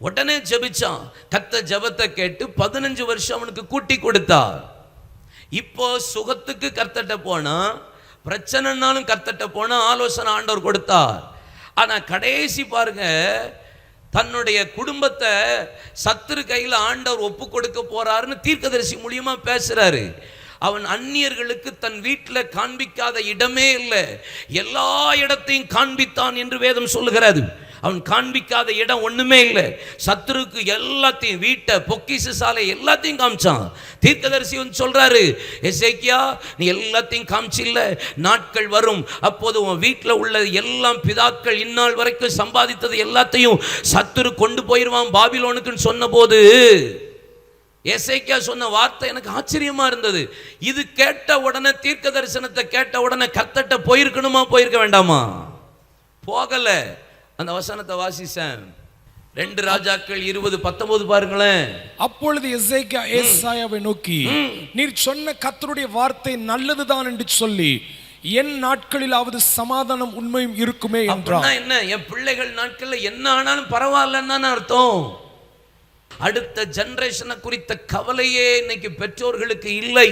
உடனே ஜெபிச்சான். கர்த்தர் ஜெபத்தை கேட்டு 15 வருஷம் அவனுக்கு கூட்டி கொடுத்தார். இப்போ சுகத்துக்கு கர்த்தர்ட்ட போனா, பிரச்சனைனாலும் கர்த்தர்ட்ட போனா ஆலோசனை ஆண்டவர் கொடுத்தார். ஆனா கடைசி பாருங்க, தன்னுடைய குடும்பத்தை சத்துரு கையில் ஆண்டவர் ஒப்பு கொடுக்க போறாருன்னு தீர்க்கதரிசி மூலியமா பேசுறாரு. அவன் அந்நியர்களுக்கு தன் வீட்டில் காண்பிக்காத இடமே இல்லை, எல்லா இடத்தையும் காண்பித்தான் என்று வேதம் சொல்லுகிறது. அவன் காண்பிக்காத இடம் ஒண்ணுமே இல்லை. சத்துருக்கு எல்லாத்தையும், வீட்டை, பொக்கிஷ சாலை எல்லாத்தையும் காமிச்சான். தீர்க்கதரிசி வந்து சொல்றாரு, எசேக்கியா நீ எல்லாத்தையும் காமிச்சில்ல, நாட்கள் வரும் அப்போது உன் வீட்டில் உள்ள எல்லாம் பிதாக்கள் இந்நாள் வரைக்கும் சம்பாதித்தது எல்லாத்தையும் சத்துரு கொண்டு போயிடுவான் பாபிலோனுக்குன்னு சொன்ன போது எசேக்கியா சொன்ன வார்த்தை எனக்கு ஆச்சரியமா இருந்தது. இது கேட்ட உடனே, தீர்க்க தரிசனத்தை கேட்ட உடனே கர்த்தர்ட்ட போயிருக்கணுமா, போயிருக்க வேண்டாமா? போகல. அந்த வசனத்தை வாசிச்சேன். 2 ராஜாக்கள் 20:19 பாருங்களேன். அப்பொழுது எசேக்கியா ஏசாயாவை நோக்கி, நீர் சொன்ன கர்த்தருடைய வார்த்தை நல்லதுதான் என்று சொல்லி என் நாட்களிலாவது சமாதானம் உண்மையும் இருக்குமே என்றார். என்ன, என் பிள்ளைகள் நாட்கள்ல என்ன ஆனாலும் பரவாயில்லன்னு அர்த்தம். அடுத்த ஜெனரேஷனை குறித்த கவலையே இன்னைக்கு பெற்றோர்களுக்கு இல்லை.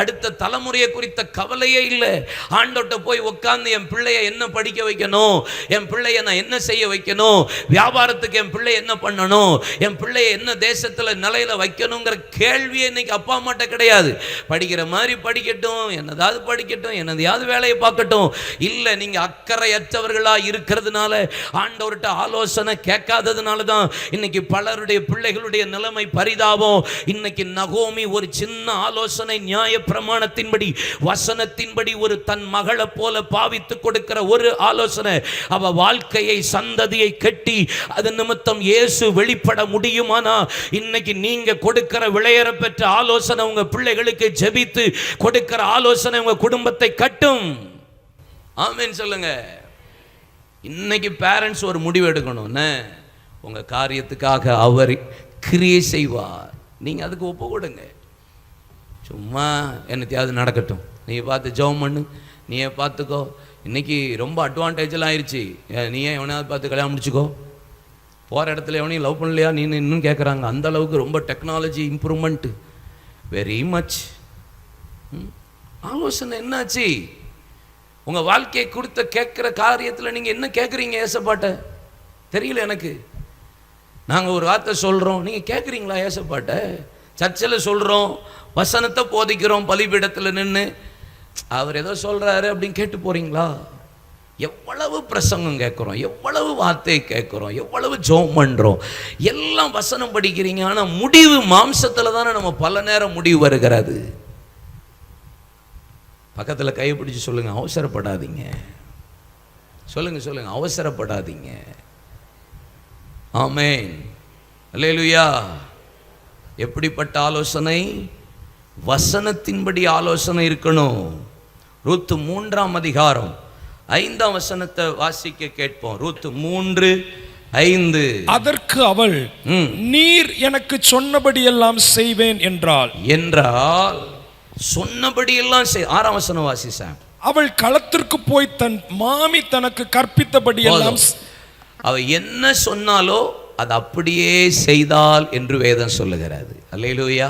அடுத்த தலைமுறையை குறித்த கவலையே இல்லை. ஆண்டவர்ட்ட போய் உட்கார்ந்து என் பிள்ளைய என்ன படிக்க வைக்கணும், என் பிள்ளைய நான் என்ன செய்ய வைக்கணும், வியாபாரத்துக்கு என் பிள்ளை என்ன பண்ணணும், என் பிள்ளைய என்ன தேசத்தில் நிலையில வைக்கணுங்கிற கேள்வியே இன்னைக்கு அப்பா அம்மாட்ட கிடையாது. படிக்கிற மாதிரி படிக்கட்டும், என்னதாவது படிக்கட்டும், என்னதையாவது வேலையை பார்க்கட்டும். இல்லை, நீங்கள் அக்கறையற்றவர்களாக இருக்கிறதுனால, ஆண்டவர்கிட்ட ஆலோசனை கேட்காததுனால தான் இன்னைக்கு பலருடைய பிள்ளைகளுடைய நிலைமை பரிதாபம். இன்னைக்கு நகோமி ஒரு சின்ன ஆலோசனை, நியாய பிரமாணத்தின்படி, வசனத்தின்படி ஒரு தன் மகளை போல பாவித்து கொடுக்கிற ஒரு ஆலோசனை அவ வாழ்க்கையை, சந்ததியை கட்டி அது நிமித்தம் இயேசு வெளிப்பட முடியுமானா, இன்னைக்கு நீங்க கொடுக்கிற விளையற பெற்ற ஆலோசனை உங்க பிள்ளைகளுக்கு ஜெபித்து கொடுக்கிற ஆலோசனை உங்க குடும்பத்தை கட்டும். ஆமென் சொல்லுங்க. இன்னைக்கு பேரண்ட்ஸ் ஒரு முடிவு எடுக்கணும். உங்க காரியத்துக்காக அவர் கிரியை செய்வார். நீங்கள் அதுக்கு ஒப்பு கொடுங்க. சும்மா என்னத்தையாவது நடக்கட்டும், நீ பார்த்து ஜெபம் பண்ணு, நீயே பார்த்துக்கோ. இன்றைக்கி ரொம்ப அட்வான்டேஜெல்லாம் ஆயிடுச்சு, நீயே எவனையாவது பார்த்து கல்யாணம் முடிச்சுக்கோ. போகிற இடத்துல எவனையும் லவ் பண்ணலையா நீ இன்னும் கேட்குறாங்க. அந்த அளவுக்கு ரொம்ப டெக்னாலஜி இம்ப்ரூவ்மெண்ட்டு வெரி மச். ஆலோசனை என்னாச்சு? உங்கள் வாழ்க்கையை கொடுத்த கேட்குற காரியத்தில் நீங்கள் என்ன கேட்குறீங்க? ஏசப்பாட்ட தெரியல எனக்கு. நாங்கள் ஒரு வார்த்தை சொல்கிறோம், நீங்கள் கேட்குறீங்களா ஏசப்பாட்ட? சர்ச்சில் சொல்கிறோம், வசனத்தை போதிக்கிறோம், பலிபீடத்தில் நின்று அவர் ஏதோ சொல்கிறாரு அப்படின்னு கேட்டு போகிறீங்களா? எவ்வளவு பிரசங்கம் கேட்குறோம், எவ்வளவு வார்த்தையை கேட்குறோம், எவ்வளவு ஜெபம் பண்ணுறோம், எல்லாம் வசனம் படிக்கிறீங்க. ஆனால் முடிவு மாம்சத்தில் தானே நம்ம பல நேரம் முடிவு வருகிறது. பக்கத்தில் கையை பிடிச்சி சொல்லுங்கள், அவசரப்படாதீங்க. சொல்லுங்கள், அவசரப்படாதீங்க. ஆமென், அல்லேலூயா. எப்படிப்பட்ட ஆலோசனை? வசனத்தின்படி ஆலோசனை இருக்கணும். ரூத்து 3ஆம் அதிகாரம் 5ஆம் வசனத்தை வாசிக்க கேட்போம். ரூத்து 3:5. அதற்கு அவள், நீர் எனக்கு சொன்னபடியெல்லாம் செய்வேன் என்றால் சொன்னபடியெல்லாம் 6ஆம் வசனம் வாசிச்சான். அவள் களத்திற்கு போய் தன் மாமி தனக்கு கற்பித்தபடியெல்லாம் அவ என்ன சொன்னாலோ அது அப்படியே செய்தாள் என்று வேதம் சொல்லுகிறது. அல்லேலூயா.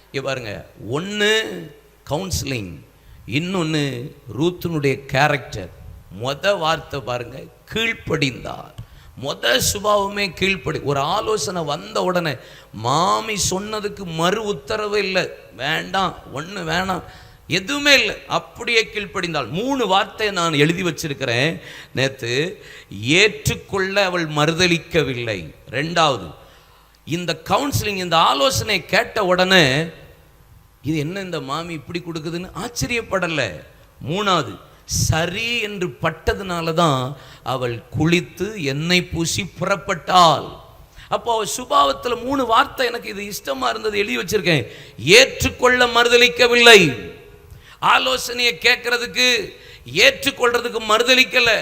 இங்க பாருங்க, ஒன்று கவுன்சிலிங், இன்னொன்று ரூத்தினுடைய கேரக்டர். வார்த்தை பாருங்க, கீழ்ப்படிந்தார். சுபாவமே கீழ்ப்படி. ஒரு ஆலோசனை வந்த உடனே மாமி சொன்னதுக்கு மறு உத்தரவு இல்லை, வேண்டாம், ஒன்று வேணாம், எதுவுமே இல்லை, அப்படியே கீழ்ப்படிந்தாள். 3 வார்த்தையை நான் எழுதி வச்சிருக்கிறேன் நேற்று. ஏற்றுக்கொள்ள அவள் மறுதலிக்கவில்லை. 2வது, இந்த கவுன்சிலிங், இந்த ஆலோசனை கேட்ட உடனே இது என்ன இந்த மாமி இப்படி கொடுக்குதுன்னு ஆச்சரியப்படலை. 3வது, சரி என்று பட்டதுனால தான் அவள் குளித்து எண்ணெய் பூசி புறப்பட்டாள். அப்போ அவள் சுபாவத்தில் 3 வார்த்தை எனக்கு இது இஷ்டமா இருந்தது எழுதி வச்சிருக்கேன். ஏற்றுக்கொள்ள மறுதலிக்கவில்லை, ஆலோசனையை கேட்கறதுக்கு ஏற்றுக்கொள்றதுக்கு மறுதலிக்கலை.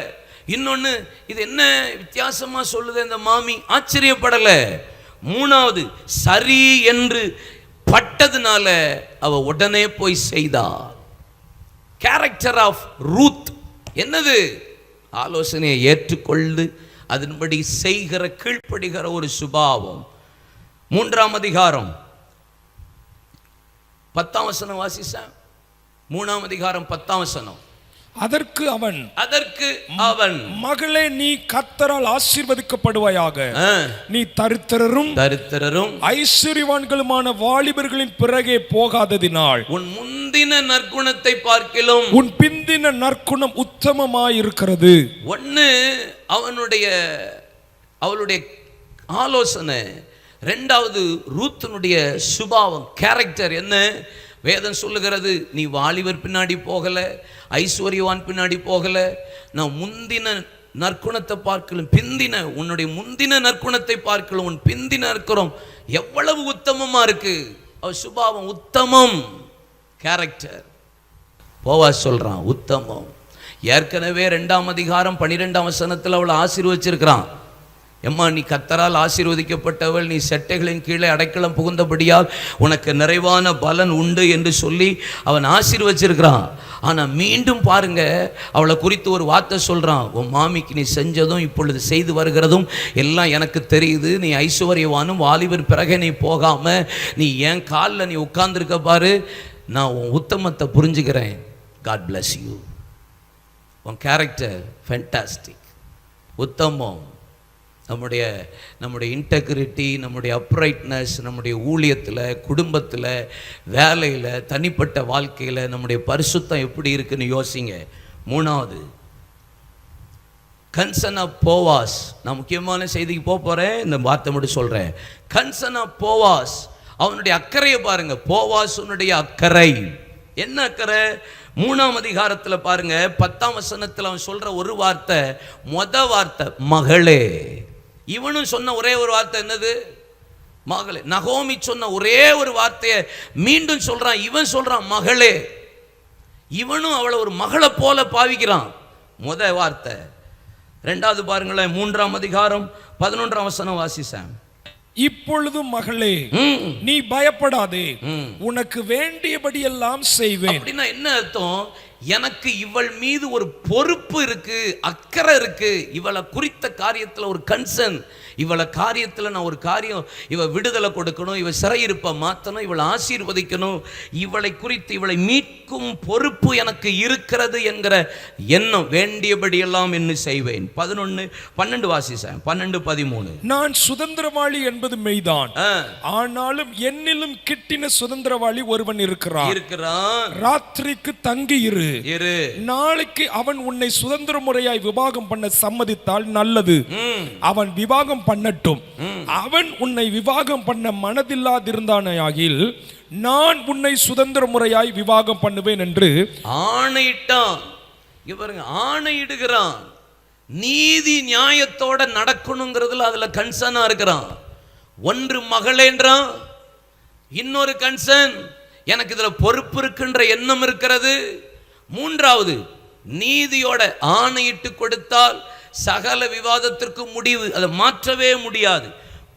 இன்னொன்று, இது என்ன வித்தியாசமா சொல்லுது இந்த மாமி, ஆச்சரியப்படலை. 3வது, சரி என்று பட்டதுனால அவ உடனே போய் செய்தார். கேரக்டர் ஆஃப் ரூத் என்னது? ஆலோசனையை ஏற்றுக்கொண்டு அதன்படி செய்கிற, கீழ்ப்படுகிற ஒரு சுபாவம். 3ஆம் அதிகாரம் 10ஆம் வசனம் வாசிச்சா. 3ஆம் அதிகாரம் 10ஆம் வசனம். அதற்கு அவன் மகளே, நீ கர்த்தரால் ஆசீர்வதிக்கப்படுவாயாக. நீ தரித்திரரும் ஐஸ்வர்யவான்களுமான வாலிபர்களின் பிறகே போகாததினால் உன் முந்தின நற்குணத்தை பார்க்கிலும் உன் பிந்தின நற்குணம் உத்தமமாயிருக்கிறது. ஒன்று அவளுடைய ஆலோசனை. 2வது, ரூத்தினுடைய சுபாவம், கேரக்டர் என்ன? வேதம் சொல்லுகிறது, நீ வாலிபர் பின்னாடி போகலை, ஐஸ்வர்யவான் பின்னாடி போகலை, நான் முந்தின நற்குணத்தை பார்க்கலும் உன்னுடைய முந்தின நற்குணத்தை பார்க்கலும் உன் பிந்தின நற்குணம் எவ்வளவு உத்தமமா இருக்கு. அவள் சுபாவம் உத்தமம், கேரக்டர். போவாஸ் சொல்றான் உத்தமம். ஏற்கனவே 2ஆம் அதிகாரம் 12ஆம் வசனத்தில் அவளை ஆசீர்வச்சிருக்கிறான். எம்மா, நீ கர்த்தரால் ஆசீர்வதிக்கப்பட்டவள், நீ செட்டைகளின் கீழே அடைக்கலம் புகுந்தபடியால் உனக்கு நிறைவான பலன் உண்டு என்று சொல்லி அவன் ஆசீர்வச்சிருக்கிறான். ஆனால் மீண்டும் பாருங்க, அவளை குறித்து ஒரு வார்த்தை சொல்கிறான். உன் மாமிக்கு நீ செஞ்சதும் இப்பொழுது செய்து வருகிறதும் எல்லாம் எனக்கு தெரியுது. நீ ஐஸ்வர்யவானும் வாலிபர் பிறகு நீ போகாமல் நீ என் காலில் நீ உட்கார்ந்துருக்க பாரு, நான் உன் உத்தமத்தை புரிஞ்சுக்கிறேன். God bless you. உன் கேரக்டர் ஃபேண்டாஸ்டிக், உத்தமம். நம்முடைய இன்டெகிரிட்டி, நம்முடைய அப்ரைட்னஸ், நம்முடைய ஊழியத்தில், குடும்பத்தில், வேலையில், தனிப்பட்ட வாழ்க்கையில் நம்முடைய பரிசுத்தம் எப்படி இருக்குன்னு யோசிங்க. 3வது, கன்சர்ன் ஆஃப் போவாஸ். நான் முக்கியமான செய்திக்கு போகிறேன், இந்த வார்த்தை மட்டும் சொல்கிறேன். கன்சர்ன் ஆஃப் போவாஸ், அவனுடைய அக்கறையை பாருங்க. போவாஸுனுடைய அக்கறை என்ன அக்கறை? 3ஆம் அதிகாரத்தில் பாருங்க, 10ஆம் வசனத்தில் அவன் சொல்ற ஒரு வார்த்தை, வார்த்தை மகளே. இவனும் சொன்ன ஒரே ஒரு வார்த்தை என்னது? மகளே. நகோமி சொன்ன ஒரே ஒரு வார்த்தையை மீண்டும் சொல்றான். இவன் சொல்றான் மகளே. இவனும் அவளை ஒரு மகளை போல பாவிக்கிறான். வார்த்தை. 2வது பாருங்களேன், 3ஆம் அதிகாரம் 11ஆம் வசனம் வாசிச்சான். இப்பொழுது மகளே, நீ பயப்படாதே, உனக்கு வேண்டியபடி எல்லாம் செய்வேன். அப்படின்னா என்ன அர்த்தம்? எனக்கு இவள் மீது ஒரு பொறுப்பு இருக்கு, அக்கறை இருக்கு, இவளை குறித்த காரியத்துல ஒரு கன்சர்ன், இவளை காரியத்துல நான் ஒரு காரியம், இவ விடுதலை கொடுக்கணும், இவ சிறையிருப்ப மாத்தணும், இவளை ஆசீர்வதிக்கணும், இவளை குறித்து இவளை மீட்கும் பொறுப்பு எனக்கு இருக்கிறது என்கிற எண்ணம், வேண்டியபடி எல்லாம் என்ன செய்வேன். 11-12 வாசிச்சேன். 12-13. நான் சுதந்திரவாளி என்பது மெய்தான், ஆனாலும் என்னிலும் கிட்டின சுதந்திரவாளி ஒருவன் இருக்கிறான். ராத்திரிக்கு தங்கி இரு, நாளைக்கு அவன் உன்னை சுதந்திர முறையாய் விவாகம் பண்ண சம்மதித்தால் நல்லது, அவன் விவாகம் பண்ணட்டும். அவன் உன்னை விவாகம் பண்ண மனதில்லாதிருந்தானாகில் நான் உன்னை சுதந்திர முறையாய் விவாகம் பண்ணுவேன் என்று ஆணையிட்டான். இவருங்க ஆணையிடுகிறான். நீதி நியாயத்தோட நடக்கணுங்கிறதுல அதுல கன்சர்னா இருக்கிறான். ஒன்று மகளேன்றான், இன்னொரு கன்சர்ன் எனக்கு இதுல பொறுப்பு இருக்கின்ற எண்ணம் இருக்கிறது. மூன்றாவது, நீதியோட ஆணையிட்டு கொடுத்தால் சகல விவாதத்திற்கு முடிவு, அதை மாற்றவே முடியாது.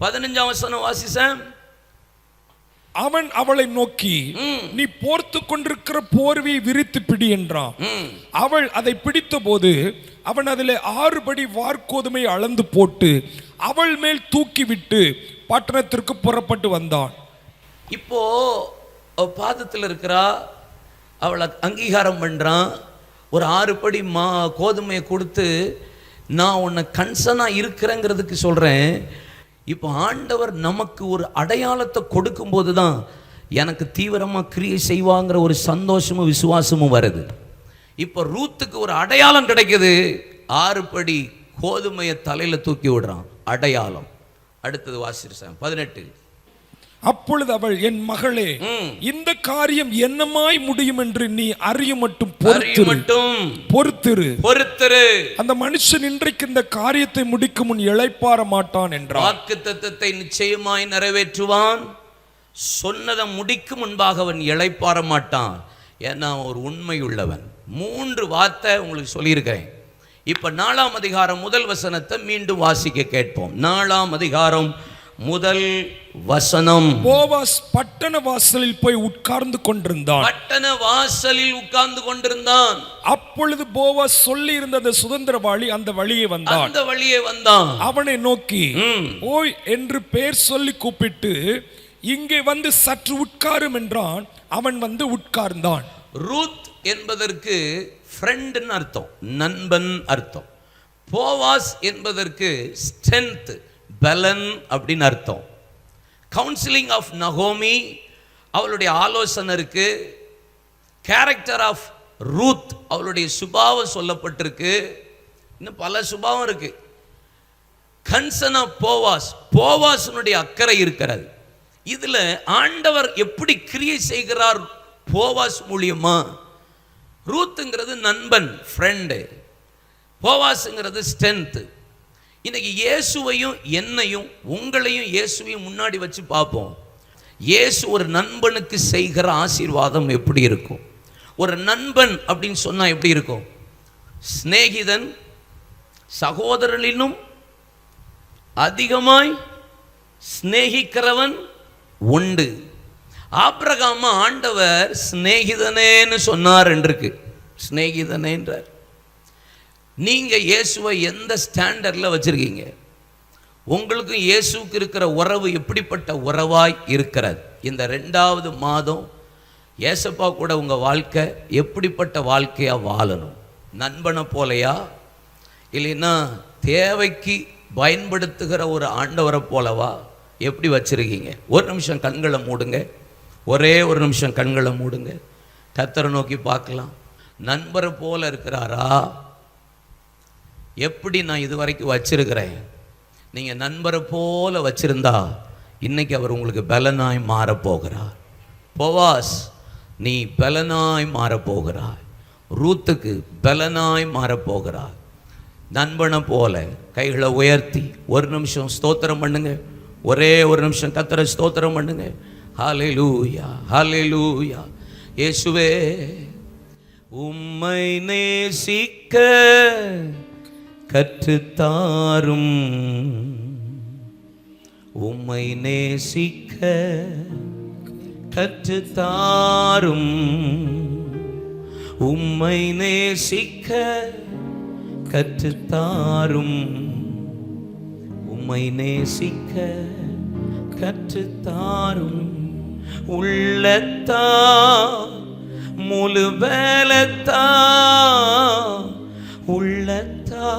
15ஆம் வசனம் வாசிச்சேன். அவன் அவளை நோக்கி, நீ போர்த்து கொண்டிருக்கிற போர்வையை விரித்து பிடி என்றான். அவள் அதை பிடித்த போது அவன் அதில் 6 படி வார்கோதுமை அளந்து போட்டு அவள் மேல் தூக்கி விட்டு பட்டணத்திற்கு புறப்பட்டு வந்தான். இப்போ பாதத்தில் இருக்கிறா, அவளை அங்கீகாரம் பண்ணுறான். ஒரு 6 படி கோதுமையை கொடுத்து நான் உன்னை கன்சர்னாக இருக்கிறேங்கிறதுக்கு சொல்கிறேன். இப்போ ஆண்டவர் நமக்கு ஒரு அடையாளத்தை கொடுக்கும்போது தான் எனக்கு தீவிரமாக கிரியை செய்வாங்கிற ஒரு சந்தோஷமும் விசுவாசமும் வருது. இப்போ ரூத்துக்கு ஒரு அடையாளம் கிடைக்குது. 6 படி கோதுமையை தலையில் தூக்கி விடுறான், அடையாளம். அடுத்தது வாசிச்சேன் 18. அப்பொழுது அவள், என் மகளே, இந்த காரியம் என்னமாய் முடியும் என்று நீ அறிய மட்டும் பொறுத்திரு. அந்த மனுஷன் இன்றைக்கு இந்த காரியத்தை முடிக்கும் முன் இளைப்பாற மாட்டான் என்றார். வாக்குத்தத்தத்தை நிச்சயமாய் நிறைவேற்றுவான். சொன்னதை முடிக்கும் முன்பாக அவன் இளைப்பாற மாட்டான். ஏன்னா ஒரு உண்மை உள்ளவன். 3 வார்த்தை உங்களுக்கு சொல்லியிருக்கிறேன். இப்ப 4ஆம் அதிகாரம் முதல் வசனத்தை மீண்டும் வாசிக்க கேட்போம். 4ஆம் அதிகாரம் முதல் வசனம். போவாஸ் பட்டண வாசலில் போய் உட்கார்ந்து கொண்டிருந்தான். பட்டண வாசலில் உட்கார்ந்து கொண்டிருந்தான். அப்பொழுது போவாஸ் சொல்லி இருந்த அந்த சுதந்திரவாளி அந்த வழியே வந்தான். அவனை நோக்கி, ஓய் என்று பெயர் சொல்லி கூப்பிட்டு, இங்கே வந்து சற்று உட்காரும் என்றான். அவன் வந்து உட்கார்ந்தான். ரூத் என்பதற்கு ஃப்ரெண்ட்னு அர்த்தம், நண்பன் அர்த்தம். போவாஸ் என்பதற்கு ஸ்ட்ரென்த், பலன் அப்படின்னு அர்த்தம். கவுன்சிலிங் ஆஃப் நகோமி, அவளுடைய ஆலோசனை இருக்கு. கேரக்டர் ஆஃப் ரூத், அவளுடைய சுபாவம் சொல்லப்பட்டிருக்கு. இன்னும் பல சுபாவம் இருக்கு. கன்சர்ன் ஆஃப் போவாஸ், போவாஸினுடைய அக்கறை இருக்கிறது. இதுல ஆண்டவர் எப்படி கிரியை செய்கிறார் போவாஸ் மூலியமா? ரூத்துங்கிறது நண்பன், ஃப்ரெண்டு. போவாஸுங்கிறது ஸ்ட்ரென்த். இன்னைக்கு இயேசுவையும் என்னையும் உங்களையும் இயேசுவையும் முன்னாடி வச்சு பார்ப்போம். இயேசு ஒரு நண்பனுக்கு செய்கிற ஆசீர்வாதம் எப்படி இருக்கும்? ஒரு நண்பன் அப்படின்னு சொன்னா எப்படி இருக்கும்? சிநேகிதன் சகோதரனிலும் அதிகமாய் சிநேகிக்கிறவன் உண்டு. ஆபிரகாம் ஆண்டவர் சிநேகிதனேன்னு சொன்னார் என்றிருக்கு. சிநேகிதனேன்றார். நீங்க இயேசுவை எந்த ஸ்டாண்டர்ட்ல வச்சிருக்கீங்க? உங்களுக்கும் இயேசுக்கு இருக்கிற உறவு எப்படிப்பட்ட உறவாய் இருக்கிறது? இந்த 2வது மாதம் ஏசப்பா கூட உங்க வாழ்க்கை எப்படிப்பட்ட வாழ்க்கையா வாழணும்? நண்பனை போலையா, இல்லைன்னா தேவைக்கு பயன்படுத்துகிற ஒரு ஆண்டவரை போலவா? எப்படி வச்சிருக்கீங்க? ஒரு நிமிஷம் கண்களை மூடுங்க. ஒரே ஒரு நிமிஷம் கண்களை மூடுங்க. கர்த்தரை நோக்கி பார்க்கலாம். நண்பரை போல இருக்கிறாரா? எப்படி நான் இதுவரைக்கும் வச்சிருக்கிறேன்? நீங்கள் நண்பரை போல வச்சிருந்தா இன்னைக்கு அவர் உங்களுக்கு பலனாய் மாறப்போகிறார். போவாஸ், நீ பலனாய் மாறப்போகிறாய். ரூத்துக்கு பலனாய் மாறப்போகிறார். நண்பனை போல கைகளை உயர்த்தி ஒரு நிமிஷம் ஸ்தோத்திரம் பண்ணுங்க. ஒரே ஒரு நிமிஷம் கர்த்தரை ஸ்தோத்திரம் பண்ணுங்க. ஹல்லேலூயா, ஹல்லேலூயா. இயேசுவே, உம்மை நேசிக்க கற்றுத்தாரும், உம்மை நேசிக்க கற்றுத்தாரும், உம்மை நேசிக்க கற்றுத்தாரும், உம்மை நேசிக்க கற்றுத்தாரும். உள்ளத்தா முழு பலத்தா, உள்ளத்தா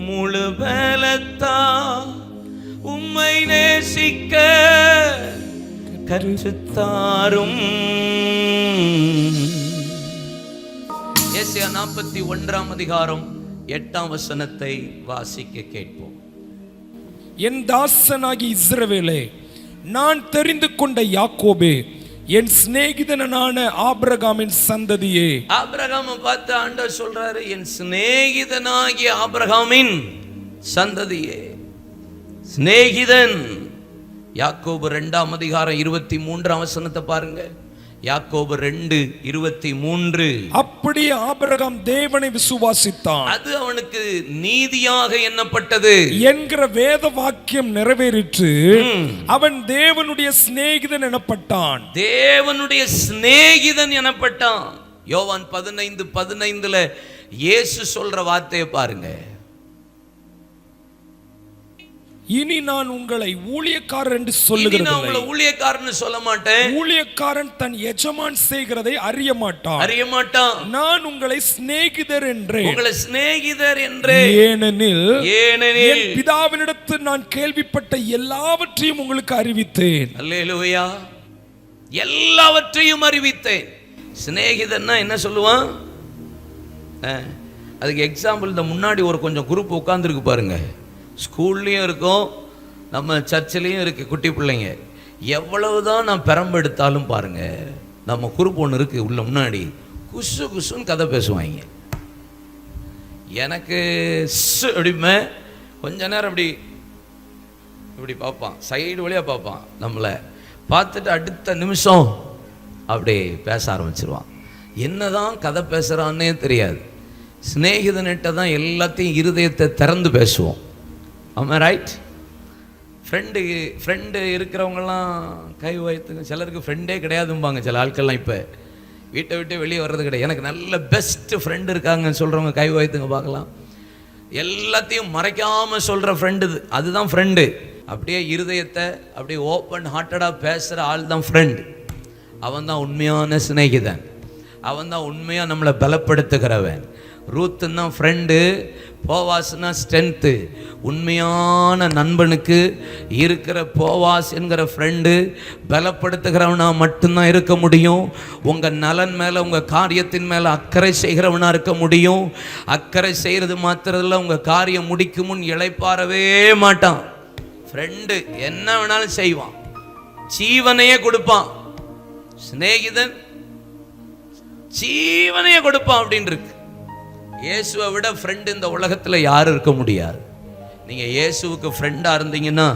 முழு பலத்தா, உம்மை நேசிக்க கற்றுத்தாரும். ஏசாயா 41:8 வாசிக்க கேட்போம். என் தாசனாகி இஸ்ரவேலே, நான் தெரிந்து கொண்ட யாக்கோபே, என் சிநேகிதனான ஆபிரகாமின் சந்ததியே. ஆபிரகாமை பார்த்து ஆண்டவர் சொல்றாரு, என் சிநேகிதனாகிய ஆபிரகாமின் சந்ததியே. சிநேகிதன். யாக்கோபு 2:23 பாருங்க. யாக்கோபு 2:23. அப்படியே ஆபிரகாம் தேவனை விசுவாசித்தான், அது அவனுக்கு நீதியாக எண்ணப்பட்டது என்கிற வேத வாக்கியம் நிறைவேறிற்று. அவன் தேவனுடைய சிநேகிதன் எனப்பட்டான். தேவனுடைய சிநேகிதன் எனப்பட்டான். யோவான் 15:15 இயேசு சொல்ற வார்த்தையை பாருங்க. இனி நான் உங்களை ஊழியக்காரர் என்று சொல்லுகிறேன். உங்களை ஊழியக்காரன்னு சொல்ல மாட்டேன். ஊழியக்காரன் தன் எஜமான் செய்கிறதை அறிய மாட்டான். நான் உங்களை சிநேகிதர் என்றேன். உங்களை சிநேகிதர் என்றே. ஏனெனில் என் பிதாவினிடத்தில் நான் கேள்விப்பட்ட எல்லாவற்றையும் உங்களுக்கு அறிவித்தேன். அல்லேலூயா. எல்லாவற்றையும் அறிவித்தேன். சிநேகிதன்னா என்ன சொல்லுவான்? அதுக்கு எக்ஸாம்பிள் இந்த முன்னாடி ஒரு கொஞ்சம் குரூப் உட்கார்ந்துருக்கு பாருங்க. ஸ்கூல்லையும் இருக்கும், நம்ம சர்ச்சிலையும் இருக்கு. குட்டி பிள்ளைங்க எவ்வளவுதான் நான் பெரம்பெடுத்தாலும் பாருங்க, நம்ம குரூப் ஒன்று இருக்கு உள்ள முன்னாடி, குசு குசுன்னு கதை பேசுவாங்க. எனக்கு அப்படிமே கொஞ்ச நேரம் அப்படி இப்படி பார்ப்பான், சைடு வழியாக பார்ப்பான். நம்மளை பார்த்துட்டு அடுத்த நிமிஷம் அப்படியே பேச ஆரம்பிச்சிருவான். என்னதான் கதை பேசுகிறான்னே தெரியாது. சிநேகிதன்கிட்ட தான் எல்லாத்தையும் இருதயத்தை திறந்து பேசுவோம். ஆமாம், ரைட்? ஃப்ரெண்டு இருக்கிறவங்கலாம் கை வைத்துங்க. சிலருக்கு ஃப்ரெண்டே கிடையாதும்பாங்க சில ஆட்கள்லாம். இப்போ வீட்டை விட்டு வெளியே வர்றது கிடையாது. எனக்கு நல்ல பெஸ்ட்டு ஃப்ரெண்டு இருக்காங்கன்னு சொல்கிறவங்க கை வைத்துங்க பார்க்கலாம். எல்லாத்தையும் மறைக்காமல் சொல்கிற ஃப்ரெண்டு, அதுதான் ஃப்ரெண்டு. அப்படியே இருதயத்தை அப்படியே ஓப்பன் ஹார்ட்டடாக பேசுகிற ஆள் தான் ஃப்ரெண்டு. அவன் தான் உண்மையான சிநேகிதன். அவன் தான் உண்மையாக நம்மளை பலப்படுத்துகிறவன். ரூத்துன்னா ஃப்ரெண்டு, போவாஸ்னா ஸ்ட்ரென்த்து. உண்மையான நண்பனுக்கு இருக்கிற போவாஸ் என்கிற ஃப்ரெண்டு பலப்படுத்துகிறவனா மட்டும்தான் இருக்க முடியும். உங்கள் நலன் மேலே, உங்கள் காரியத்தின் மேலே அக்கறை செய்கிறவனாக இருக்க முடியும். அக்கறை செய்கிறது மாத்திரத்தில் உங்கள் காரியம் முடிக்கும் முன் இளைப்பாறவே மாட்டான். ஃப்ரெண்டு என்ன வேணாலும் செய்வான், ஜீவனையே கொடுப்பான். சிநேகிதன் ஜீவனையே கொடுப்பான் அப்படின்னு இருக்கு. இயேசுவை விட ஃப்ரெண்டு இந்த உலகத்தில் யாரும் இருக்க முடியாது. நீங்கள் இயேசுவுக்கு ஃப்ரெண்டாக இருந்தீங்கன்னா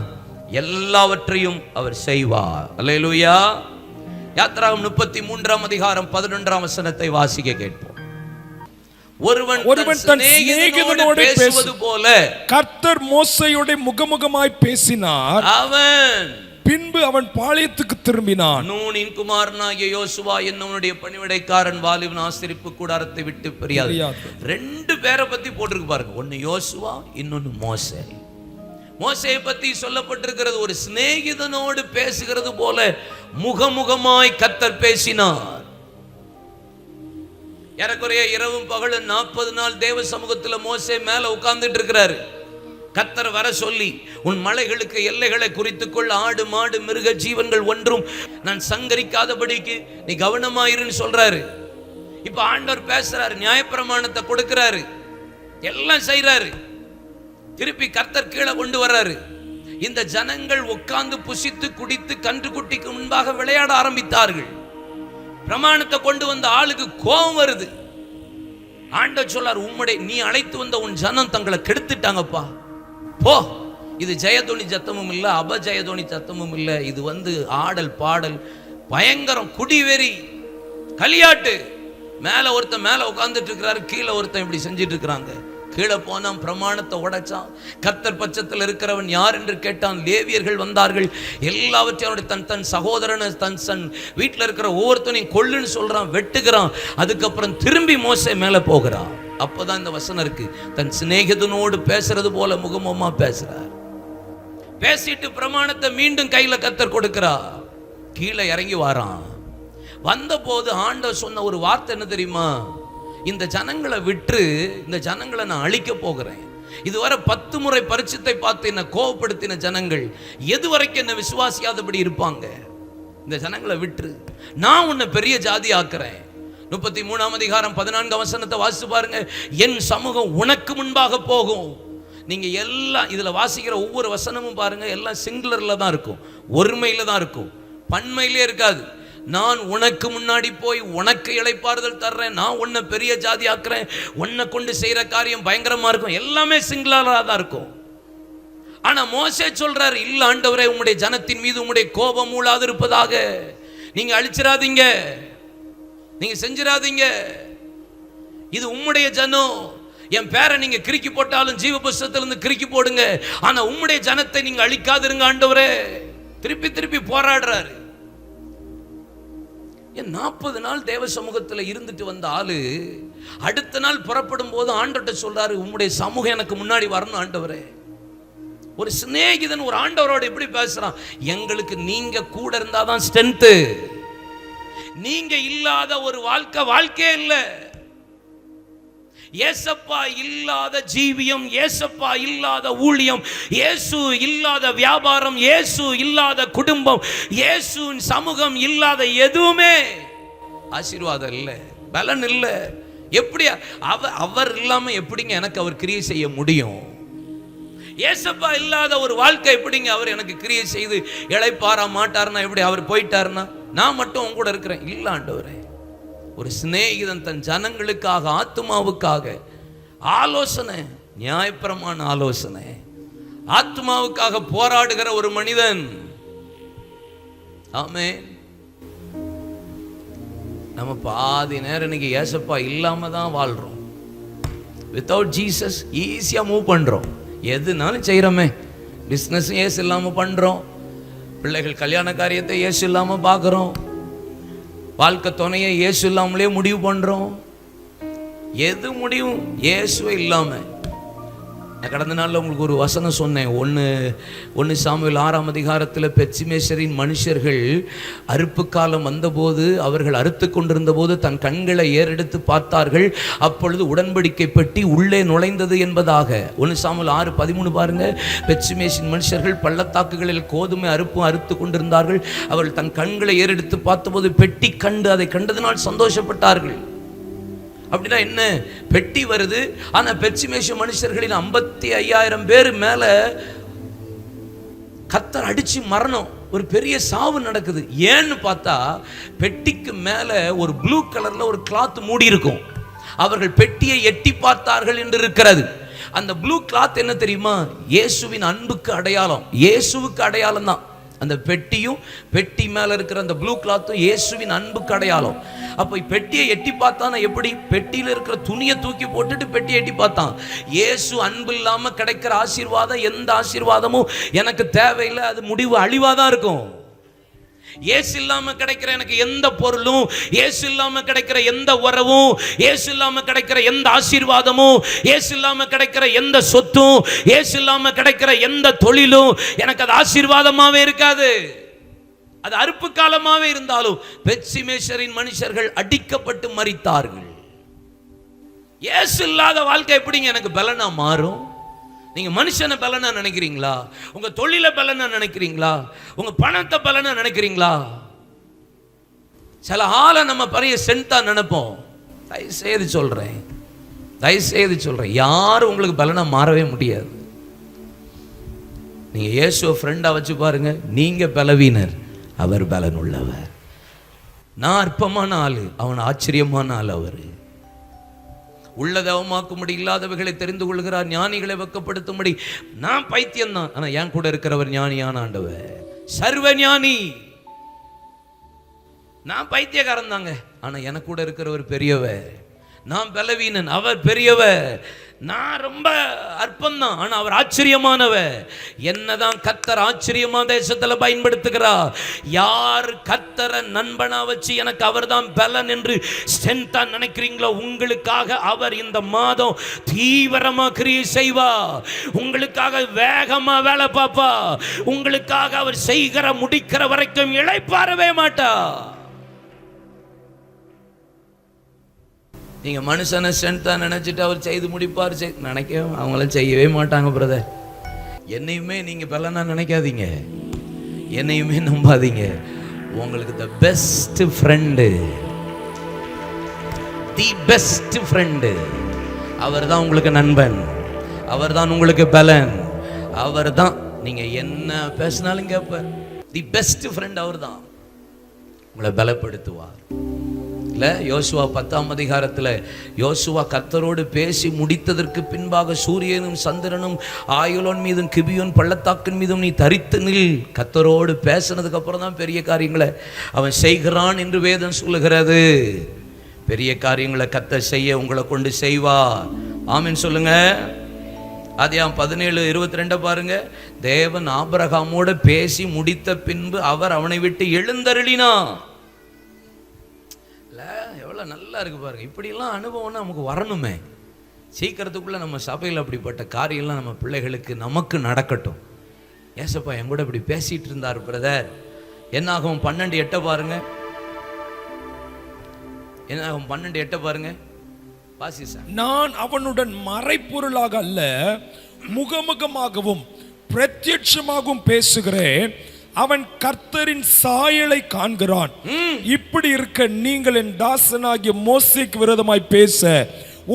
எல்லாவற்றையும் அவர் செய்வார். அல்லேலூயா. யாத்திராகமம் 33:11 வாசிக்க கேட்போம். ஒருவன் தன் சிநேகிதனோடு பேசுவது போல கர்த்தர் மோசேயோடு முகமுகமாய் பேசினார். அவன் பின்பு அவன் பாளையத்துக்கு திரும்பினான். நூனின் குமாரனாகிய யோசுவா என்னவனுடைய பணிவிடைக்காரன் வாலிபன் ஆசரிப்பு கூடாரத்தை விட்டு பிரியாது. 2 பேரை பத்தி போட்டிருக்கு பாருங்க. ஒன்னு யோசுவா, இன்னொன்னு மோசே. மோசேயை பத்தி சொல்லப்பட்டிருக்கிறது, ஒரு சிநேகிதனோடு பேசுகிறது போல முகமுகமாய் கர்த்தர் பேசினார். ஏறக்குறைய இரவும் பகலும் 40 நாள் தேவ சமூகத்துல மோசே மேல உட்கார்ந்துட்டு இருக்கிறாரு. கர்த்தர் வர சொல்லி, உன் மலைகளுக்கு எல்லைகளை குறித்துக்கொள், ஆடு மாடு மிருக ஜீவன்கள் ஒன்றும் நான் சங்கரிக்காதபடிக்கு நீ கவனமாயிருன்னு சொல்றாரு. இப்ப ஆண்டவர் பேசுறாரு, நியாயப்பிரமாணத்தை கொடுக்கிறாரு, எல்லாம் செய்யறாரு. திருப்பி கர்த்தர் கீழே கொண்டு வர்றாரு. இந்த ஜனங்கள் உட்கார்ந்து புசித்து குடித்து கன்றுக்குட்டிக்கு முன்பாக விளையாட ஆரம்பித்தார்கள். பிரமாணத்தை கொண்டு வந்த ஆளுக்கு கோபம் வருது. ஆண்டவர் சொல்றார், நீ அழைத்து வந்த உன் ஜனம் தங்களை கெடுத்துட்டாங்கப்பா, போ. இது ஜெயதோனி சத்தமும் இல்லை, அபஜயதோனி சத்தமும் இல்லை. இது ஆடல் பாடல், பயங்கரம், குடிவெறி, களியாட்டு. மேல ஒருத்தன் மேல உட்கார்ந்துட்டு இருக்கிறாரு, கீழே ஒருத்தன் இப்படி செஞ்சிட்டு இருக்கிறாங்க. கீழே போனான், பிரமாணத்தை உடைச்சான். கர்த்தர் பட்சத்தில் இருக்கிறவன் யார் என்று கேட்டான். லேவியர்கள் வந்தார்கள். எல்லாவற்றையும் அவனுடைய தன் சகோதரனை தன் வீட்டில் இருக்கிற ஒவ்வொருத்தனையும் கொல்லுன்னு சொல்றான், வெட்டுகிறான். அதுக்கப்புறம் திரும்பி மோசே மேலே போகிறான். அப்போதான் இந்த வசனம் இருக்கு, தன் சிநேகிதனோடு பேசுறது போல முகமுகமா பேசுறார். பேசிட்டு பிரமாணத்தை மீண்டும் கையில கர்த்தர் கொடுக்கிறார். கீழே இறங்கி வாரான். வந்த போது ஆண்டவர் சொன்ன ஒரு வார்த்தை என்ன தெரியுமா? இந்த ஜனங்களை விட்டு இந்த ஜனங்களை நான் அழிக்க போகிறேன். இதுவரை 10 முறை பரிசுத்தை பார்த்து என்ன கோபப்படுத்தின ஜனங்கள் எதுவரைக்கும் என்ன விசுவாசியாதபடி இருப்பாங்க? இந்த ஜனங்களை விட்டு நான் உன்னை பெரிய ஜாதி ஆக்குறேன். 33ஆம் அதிகாரம் 14ஆம் வசனத்தை வாசித்து பாருங்க. என் சமூகம் உனக்கு முன்பாக போகும். நீங்க எல்லாம் இதுல வாசிக்கிற ஒவ்வொரு வசனமும் பாருங்க, எல்லாம் சிங்குலர்ல தான் இருக்கும், ஒருமையில தான் இருக்கும், பன்மையிலே இருக்காது. நான் உனக்கு முன்னாடி போய் உனக்கு இளைப்பாறுதல் தர்றேன், நான் உன்னை பெரிய ஜாதி ஆக்குறேன், உன்னை கொண்டு செய்யற காரியம் பயங்கரமா இருக்கும், எல்லாமே சிங்குலரா தான் இருக்கும். ஆனா மோசே சொல்றாரு, இல்ல ஆண்டவரே, உம்முடைய ஜனத்தின் மீது உம்முடைய கோபம் மூளாது இருப்பதாக. நீங்க அழிச்சிராதீங்க, நீங்க செஞ்சிராதீங்க, இது உம்முடைய ஜனம். என் பேரை நீங்க கிறுக்கி போட்டாலும் ஜீவ புஸ்தகத்திலிருந்து கிறுக்கி போடுங்க, ஆனா உம்முடைய ஜனத்தை நீங்க அழிக்காதிருங்க ஆண்டவரே. திருப்பி திருப்பி போராடுறாரு. 40 நாள் தேவ சமூகத்தில் இருந்துட்டு வந்த ஆளு அடுத்த நாள் புறப்படும் போது ஆண்டவர்கிட்ட சொல்றாரு, உம்முடைய சமூகம் எனக்கு முன்னாடி வரணும் ஆண்டவரே. ஒரு சிநேகிதன் ஒரு ஆண்டவரோட எப்படி பேசுறான்? எங்களுக்கு நீங்க கூட இருந்தாதான் ஸ்ட்ரென்த், நீங்க இல்லாத ஒரு வாழ்க்கையே இல்லை. ஏசப்பா இல்லாத ஜீவியம், ஏசப்பா இல்லாத ஊழியம், இயேசு இல்லாத வியாபாரம், இயேசு இல்லாத குடும்பம், இயேசுவின் சமூகம் இல்லாத எதுவுமே ஆசீர்வாதம் இல்லை, பலன் இல்லை. எப்படி அவர் இல்லாம எப்படிங்க எனக்கு அவர் கிரியை செய்ய முடியும்? ஏசப்பா இல்லாத ஒரு வாழ்க்கை எப்படிங்க அவர் எனக்கு கிரியை செய்து இளைப்பாற மாட்டார்னா? எப்படி அவர் போயிட்டாருன்னா நான் மட்டும் உங்க கூட இருக்கிறேன்? இல்ல ஆண்டவரே. ஒரு சிநேகிதன் தன் ஜனங்களுக்காக, ஆத்மாவுக்காக ஆலோசனை, நியாயப்பிரமாண ஆலோசனை, ஆத்மாவுக்காக போராடுகிற ஒரு மனிதன். ஆமென். நம்ம பாதி நேரம் இன்னைக்கு ஏசப்பா இல்லாம தான் வாழ்றோம். வித்தவுட் ஜீசஸ் ஈஸியா மூவ் பண்றோம், எதுனாலும் செய்யறோமே. பிஸ்னஸ் ஏசு இல்லாம பண்றோம், பிள்ளைகள் கல்யாண காரியத்தை ஏசு இல்லாம பார்க்குறோம், வாழ்க்கை துணையை இயேசு இல்லாமலே முடிவு பண்றோம். எது முடிவும் இயேசுவே இல்லாம. நான் கடந்த நாளில் உங்களுக்கு ஒரு வசனம் சொன்னேன். 1 சாமுவேல் 6ஆம் அதிகாரத்தில் பெத்சிமேசரின் மனுஷர்கள் அறுப்பு காலம் வந்தபோது, அவர்கள் அறுத்து கொண்டிருந்த போது தன் கண்களை ஏறெடுத்து பார்த்தார்கள், அப்பொழுது உடன்படிக்கை பெட்டி உள்ளே நுழைந்தது என்பதாக. 1 சாமுவேல் 6:13 பாருங்க. பெத்சிமேசின் மனுஷர்கள் பள்ளத்தாக்குகளில் கோதுமை அறுத்து கொண்டிருந்தார்கள். அவர்கள் தன் கண்களை ஏறெடுத்து பார்த்தபோது பெட்டி கண்டு அதை கண்டதினால் சந்தோஷப்பட்டார்கள். அப்படின்னா என்ன? பெட்டி வருது, ஆனா பெத்சிமேசு மனுஷர்களின் 55,000 பேர் மேல கர்த்தர் அடிச்சு மரணம், ஒரு பெரிய சாவு நடக்குது. ஏன்னு பார்த்தா பெட்டிக்கு மேல ஒரு ப்ளூ கலர்ல ஒரு கிளாத் மூடி இருக்கும். அவர்கள் பெட்டியை எட்டி பார்த்தார்கள் என்று இருக்கிறது. அந்த ப்ளூ கிளாத் என்ன தெரியுமா? இயேசுவின் அன்புக்கு அடையாளம், இயேசுவுக்கு அடையாளம் தான். அந்த பெட்டியும் பெட்டி மேல இருக்கிற அந்த ப்ளூ கிளாத்தும் இயேசுவின் அன்புக்கு அடையாளம். அப்போ பெட்டியை எட்டி பார்த்தானா எப்படி? பெட்டியில இருக்கிற துணியை தூக்கி போட்டுட்டு பெட்டியை எட்டி பார்த்தான். இயேசு அன்பு இல்லாம கிடைக்கிற ஆசீர்வாதம், எந்த ஆசீர்வாதமும் எனக்கு தேவையில்லை, அது முடிவு அழிவாதான் இருக்கும். இயேசு இல்லாம கிடைக்கிற எனக்கு எந்த பொருளும், இயேசு இல்லாம கிடைக்கிற எந்த உறவும், இயேசு இல்லாம கிடைக்கிற எந்த ஆசீர்வாதமும், இயேசு இல்லாம கிடைக்கிற எந்த சொத்தும், இயேசு இல்லாம கிடைக்கிற எந்த தொழிலும் எனக்கு அது ஆசீர்வாதமாவே இருக்காது. அது அறுப்பு காலமாவே இருந்தாலும் பெத்சிமேசரின் மனுஷர்கள் அடிக்கப்பட்டு மரித்தார்கள். இயேசு இல்லாத வாழ்க்கை எப்படிங்க எனக்கு பலனா மாறும்? நீங்க மனுஷனை பலனா நினைக்கிறீங்களா? உங்க தொழிலை பலனா நினைக்கிறீங்களா? உங்க பணத்தை பலனா நினைக்கிறீங்களா? சில ஆளை நம்ம பெரிய சென்டா நினைப்போம். தயவுசெய்து சொல்றேன், யாரும் உங்களுக்கு பலனா மாறவே முடியாது. நீங்க இயேசுவை ஃப்ரெண்டா வச்சு பாருங்க. நீங்க பலவீனர், அவர் பலன் உள்ளவர். நான் அற்பமான ஆளு, அவன் ஆச்சரியமான ஆள். அவர் உள்ளதை அவமாக்கும்படி இல்லாதவைகளை தெரிந்து கொள்கிறார், ஞானிகளை வெட்கப்படுத்தும்படி. நான் பைத்தியம் தான், ஆனா என் கூட இருக்கிறவர் ஞானியான ஆண்டவர், சர்வ ஞானி. நான் பைத்தியக்காரன் தாங்க, ஆனா எனக்கு கூட இருக்கிறவர் பெரியவர். நான் பலவீனன், அவர் பெரியவர். நான் ரொம்ப அற்பம்தான், ஆனா அவர் ஆச்சரியமானவர். என்னதான் கர்த்தர் ஆச்சரியமான தேசத்துல பயன்படுத்துகிறார். யார் கர்த்தரை நண்பனா வச்சு எனக்கு அவர் தான் பலன் என்று ஸ்ட்ரென்த்தா நினைக்கிறீங்களோ, உங்களுக்காக அவர் இந்த மாதம் தீவிரமா கிரியை செய்வார். உங்களுக்காக வேகமா வேலை பார்ப்பா. உங்களுக்காக அவர் செய்கிற முடிக்கிற வரைக்கும் இளைப்பாறவே மாட்டா. நீங்கள் மனுஷனை ஸ்ட்ரென்த்தாக நினச்சிட்டு அவர் செய்து முடிப்பார் நினைக்க அவங்களாம் செய்யவே மாட்டாங்க பிரதர். என்னையுமே நீங்கள் பலனா நினைக்காதீங்க, என்னையுமே நம்பாதீங்க. உங்களுக்கு the best friend, the best friend அவர் தான் உங்களுக்கு நண்பன், அவர் தான் உங்களுக்கு பலன், அவர் தான். நீங்கள் என்ன பேசினாலும் கேட்பார். தி பெஸ்ட் ஃப்ரெண்ட் அவர் தான், உங்களை பலப்படுத்துவார். இல்லை, யோசுவா 10ஆம் அதிகாரத்தில் யோசுவா கர்த்தரோடு பேசி முடித்ததற்கு பின்பாக சூரியனும் சந்திரனும் ஆயுளோன் மீதும் கிபியோன் பள்ளத்தாக்கின் மீதும் நீ தரித்து நில். கர்த்தரோடு பேசினதுக்கு அப்புறம் தான் பெரிய காரியங்களை அவன் செய்கிறான் என்று வேதம் சொல்லுகிறது. பெரிய காரியங்களை கர்த்தர் செய்ய உங்களை கொண்டு செய்வார். ஆமென் சொல்லுங்க. ஆதியாகமம் 17:22 பாருங்க. தேவன் ஆபிரகாமோடு பேசி முடித்த பின்பு அவர் அவனை விட்டு எழுந்தருளினார். எவ்வளோ நல்லா இருக்கு பாருங்க. இப்படிலாம் அனுபவம் நமக்கு வரணுமே. சீக்கிரத்துக்குள்ளே நம்ம சபையில் அப்படிப்பட்ட காரியம்லாம் நம்ம பிள்ளைகளுக்கு நமக்கு நடக்கட்டும். ஏசப்பா என் கூட இப்படி பேசிகிட்டு இருந்தார் பிரதர். என்னாகும் 12:8 பாருங்க. என்னாகும் 12:8 பாருங்க. வாசி சார். நான் அவனுடன் மறைப்பொருளாக அல்ல முகமுகமாகவும் பிரத்யட்சமாகவும் பேசுகிறேன். அவன் கர்த்தரின் சாயலை காண்கிறான். இப்படி இருக்க நீங்கள் என் தாசனாகிய மோசேக்கு விரோதமாய் பேச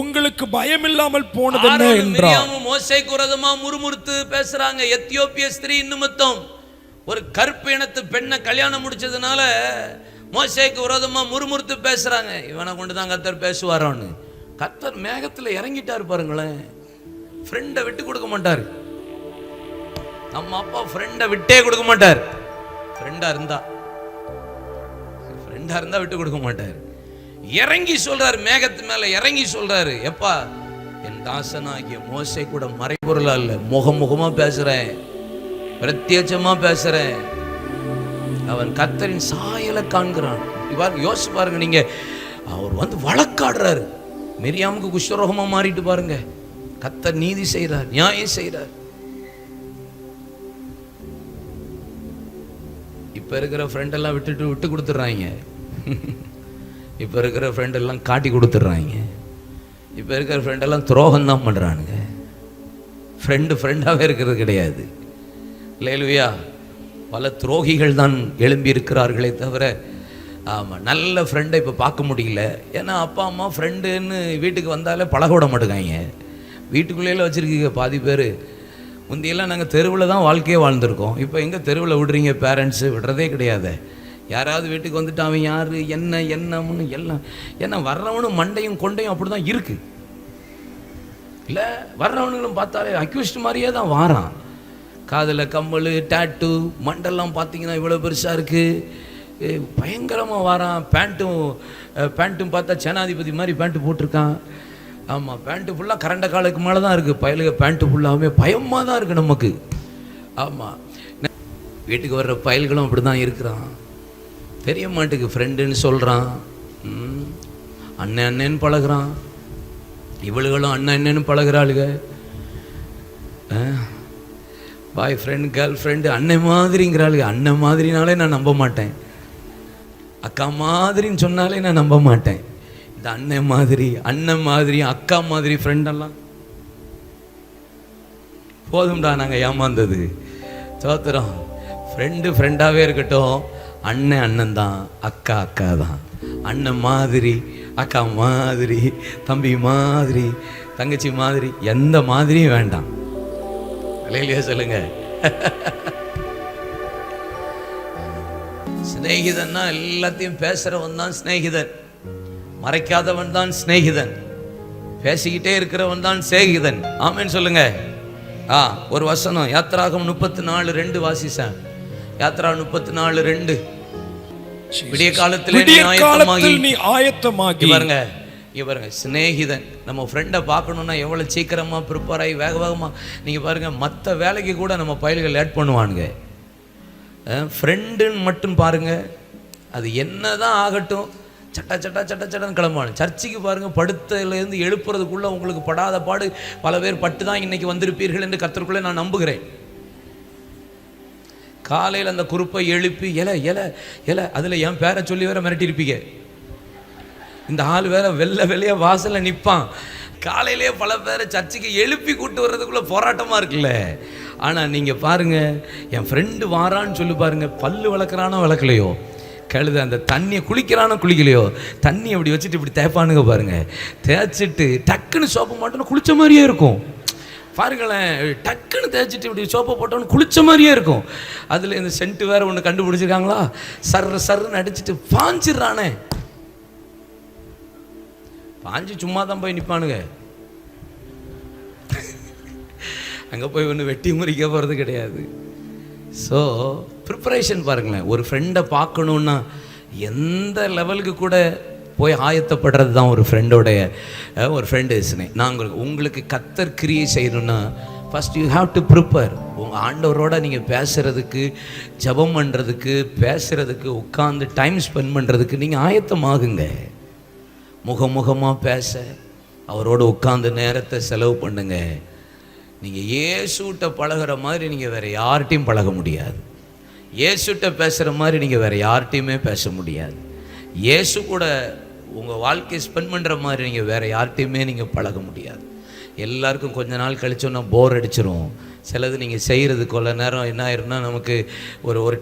உங்களுக்கு பயமில்லாமல் போனது என்ன என்றார். மோசேக்கு விரோதமா முறுமுறுத்து பேசுறாங்க. எத்தியோப்பிய ஸ்திரீ நிமித்தம் ஒரு கருப்பு இனத்து பெண்ணை கல்யாணம் முடிச்சதுனால மோசேக்கு விரோதமா முறுமுறுத்து பேசுறாங்க. இவனை கொண்டு தான் கர்த்தர் பேசுவாரான்னு. கர்த்தர் மேகத்துல இறங்கிட்டார் பாருங்களேன். ஃப்ரெண்டை விட்டு கொடுக்க மாட்டார். நம்ம அப்பா ஃப்ரெண்டை விட்டே கொடுக்க மாட்டார். ஃப்ரெண்டா இருந்தா விட்டு கொடுக்க மாட்டார். இறங்கி சொல்றாரு, மேகத்து மேல இறங்கி சொல்றாரு, எப்பா என் தாசனாகிய மோசே கூட மறைபொருளா இல்ல, முகமுகமா பேசுறேன், பிரத்யட்சமா பேசுறேன். அவன் கர்த்தரின் சாயலை காண்கிறான். யோசிச்சு பாருங்க நீங்க. அவர் வந்து வழக்காடுறாரு. மிரியாமுக்கு குஷ்டரோகமா மாறிட்டு பாருங்க. கர்த்தர் நீதி செய்றார், நியாயம் செய்றார். இப்போ இருக்கிற ஃப்ரெண்டெல்லாம் விட்டு கொடுத்துட்றாங்க. இப்போ இருக்கிற ஃப்ரெண்டெல்லாம் காட்டி கொடுத்துட்றாங்க. இப்போ இருக்கிற ஃப்ரெண்டெல்லாம் துரோகம் தான் பண்ணுறானுங்க. ஃப்ரெண்டாகவே இருக்கிறது கிடையாது. இல்லையா? பல துரோகிகள் தான் எழும்பி இருக்கிறார்களே தவிர ஆமாம் நல்ல ஃப்ரெண்டை இப்போ பார்க்க முடியல. ஏன்னா அப்பா அம்மா ஃப்ரெண்டுன்னு வீட்டுக்கு வந்தாலே பழக விட மாட்டேங்காங்க. வீட்டுக்குள்ளேயே வச்சுருக்கீங்க பாதி பேர். முந்தியெல்லாம் நாங்கள் தெருவில் தான் வாழ்க்கையே வாழ்ந்துருக்கோம். இப்போ எங்கே தெருவில் விடுறீங்க? பேரண்ட்ஸு விடுறதே கிடையாது. யாராவது வீட்டுக்கு வந்துட்டு அவன் யார் என்னன்னு எல்லாம். ஏன்னா வர்றவனும் மண்டையும் கொண்டையும் அப்படி தான் இருக்குது. இல்லை, வர்றவனுங்களும் பார்த்தாலே அக்யூஸ்ட் மாதிரியே தான் வாரான். காதில் கம்மல், டேட்டு, மண்டெல்லாம் பார்த்தீங்கன்னா இவ்வளோ பெருசாக இருக்குது. பயங்கரமாக வாரான். பேண்ட்டும் பார்த்தா சேனாதிபதி மாதிரி பேண்ட்டு போட்டிருக்கான். ஆமாம், பேண்ட்டு ஃபுல்லாக கரண்ட காலுக்கு மேலே தான் இருக்குது. பயலுக பேண்ட்டு ஃபுல்லாகவே பயமாக தான் இருக்குது நமக்கு. ஆமாம், வீட்டுக்கு வர்ற பயல்களும் அப்படி தான் இருக்கிறான். தெரிய மாட்டுக்கு ஃப்ரெண்டுன்னு சொல்கிறான், அண்ணன்னு பழகிறான். இவளுகளும் அண்ணன்னு பழகிறாளுங்க. பாய் ஃப்ரெண்ட், கேர்ள் ஃப்ரெண்டு, அண்ணன் மாதிரிங்கிறாளுங்க. அண்ணன் மாதிரினாலே நான் நம்ப மாட்டேன். அக்கா மாதிரின்னு சொன்னாலே நான் நம்ப மாட்டேன். இந்த அண்ணன் மாதிரி அக்கா மாதிரி ஃப்ரெண்டெல்லாம் போதும்டா நாங்கள் ஏமாந்தது. சோத்திரம். ஃப்ரெண்டாகவே இருக்கட்டும். அண்ணன் தான், அக்கா தான். அண்ணன் மாதிரி, அக்கா மாதிரி, தம்பி மாதிரி, தங்கச்சி மாதிரி, எந்த மாதிரியும் வேண்டாம். இல்லையா சொல்லுங்க. சிநேகிதன்னா எல்லாத்தையும் பேசுறவன் தான் சிநேகிதன். மறைக்காதவன் தான் சிநேகிதன். பேசிக்கிட்டே இருக்கிறவன் தான் சிநேகிதன். ஆமென் சொல்லுங்க. ஒரு வசனம் யாத்திராகமம் 34:2 வாசிச்சேன். யாத்திரா 34:2. விடிய காலத்தில் நீ ஆயத்தமாகி பாருங்க. பாருங்க, சிநேகிதன் நம்ம ஃப்ரெண்டை பார்க்கணுன்னா எவ்வளோ சீக்கிரமாக ப்ரிப்பேர் ஆகி வேக வேகமாக. நீங்கள் பாருங்கள், மற்ற வேலைக்கு கூட நம்ம பயல்கள் லேட் பண்ணுவானுங்க. ஃப்ரெண்டுன்னு மட்டும் பாருங்கள், அது என்ன தான் ஆகட்டும், சட்டன்னு கிளம்புவாங்க. சர்ச்சுக்கு பாருங்கள், படுத்தலேருந்து எழுப்புறதுக்குள்ளே உங்களுக்கு படாத பாடு பல பேர் பட்டு தான் இன்றைக்கி வந்திருப்பீர்கள் என்று கர்த்தருக்குள்ளே நான் நம்புகிறேன். காலையில் அந்த குறுப்பை எழுப்பி இலை அதில் என் பேரை சொல்லி வேற மிரட்டியிருப்பீங்க. இந்த ஆள் வேற வெள்ளையாக வாசலில் நிற்பான். காலையிலே பல பேரை சர்ச்சுக்கு எழுப்பி கூட்டு வர்றதுக்குள்ளே போராட்டமாக இருக்குல்ல. ஆனால் நீங்கள் பாருங்கள், என் ஃப்ரெண்டு வாரான்னு சொல்லி பாருங்கள், பல்லு வளர்க்குறானோ வளர்க்கலையோ, கழுத அந்த தண்ணியை குளிக்கிறானோ குளிக்கலையோ, தண்ணி அப்படி வச்சுட்டு இப்படி தேய்ப்பானுங்க பாருங்கள். தேய்ச்சிட்டு டக்குன்னு சோப்பு மாட்டோன்னு குளிச்ச மாதிரியே இருக்கும். பாருங்களேன், டக்குன்னு தேய்ச்சிட்டு இப்படி சோப்பை போட்டோன்னு குளிச்ச மாதிரியே இருக்கும். அதில் இந்த சென்ட்டு வேறு ஒன்று கண்டுபிடிச்சிருக்காங்களா, சர்ன்னு அடிச்சுட்டு பாஞ்சிடுறானே. பாஞ்சு சும்மா தான் போய் நிற்பானுங்க. அங்கே போய் ஒன்று வெட்டி முறிக்க போகிறது கிடையாது. ஸோ ப்ரிப்பரேஷன் பாருங்களேன். ஒரு ஃப்ரெண்டை பார்க்கணுன்னா எந்த லெவலுக்கு கூட போய் ஆயத்தப்படுறது தான் ஒரு ஃப்ரெண்டோடைய ஒரு ஃப்ரெண்டு இஸ்னே. நாங்கள் உங்களுக்கு கர்த்தர் கிரியை செய்யணுன்னா first you have to prepare. உங்கள் ஆண்டவரோட நீங்கள் பேசுகிறதுக்கு, ஜெபம் பண்ணுறதுக்கு, பேசுகிறதுக்கு, உட்காந்து டைம் ஸ்பெண்ட் பண்ணுறதுக்கு நீங்கள் ஆயத்தமாகுங்க. முகமுகமாக பேச, அவரோடு உட்காந்து நேரத்தை செலவு பண்ணுங்க. நீங்கள் இயேசுகிட்ட பழகிற மாதிரி நீங்கள் வேறு யார்கிட்டையும் பழக முடியாது. இயேசுகிட்ட பேசுகிற மாதிரி நீங்கள் வேறு யார்கிட்டையுமே பேச முடியாது. இயேசு கூட உங்கள் வாழ்க்கையை ஸ்பெண்ட் பண்ணுற மாதிரி நீங்கள் வேறு யார்கிட்டையுமே நீங்கள் பழக முடியாது. எல்லாருக்கும் கொஞ்ச நாள் கழிச்சோன்னா போர் அடிச்சிடும். சிலது நீங்கள் செய்கிறது கொள்ள நேரம் என்ன ஆயிருன்னா, நமக்கு ஒரு ஒரு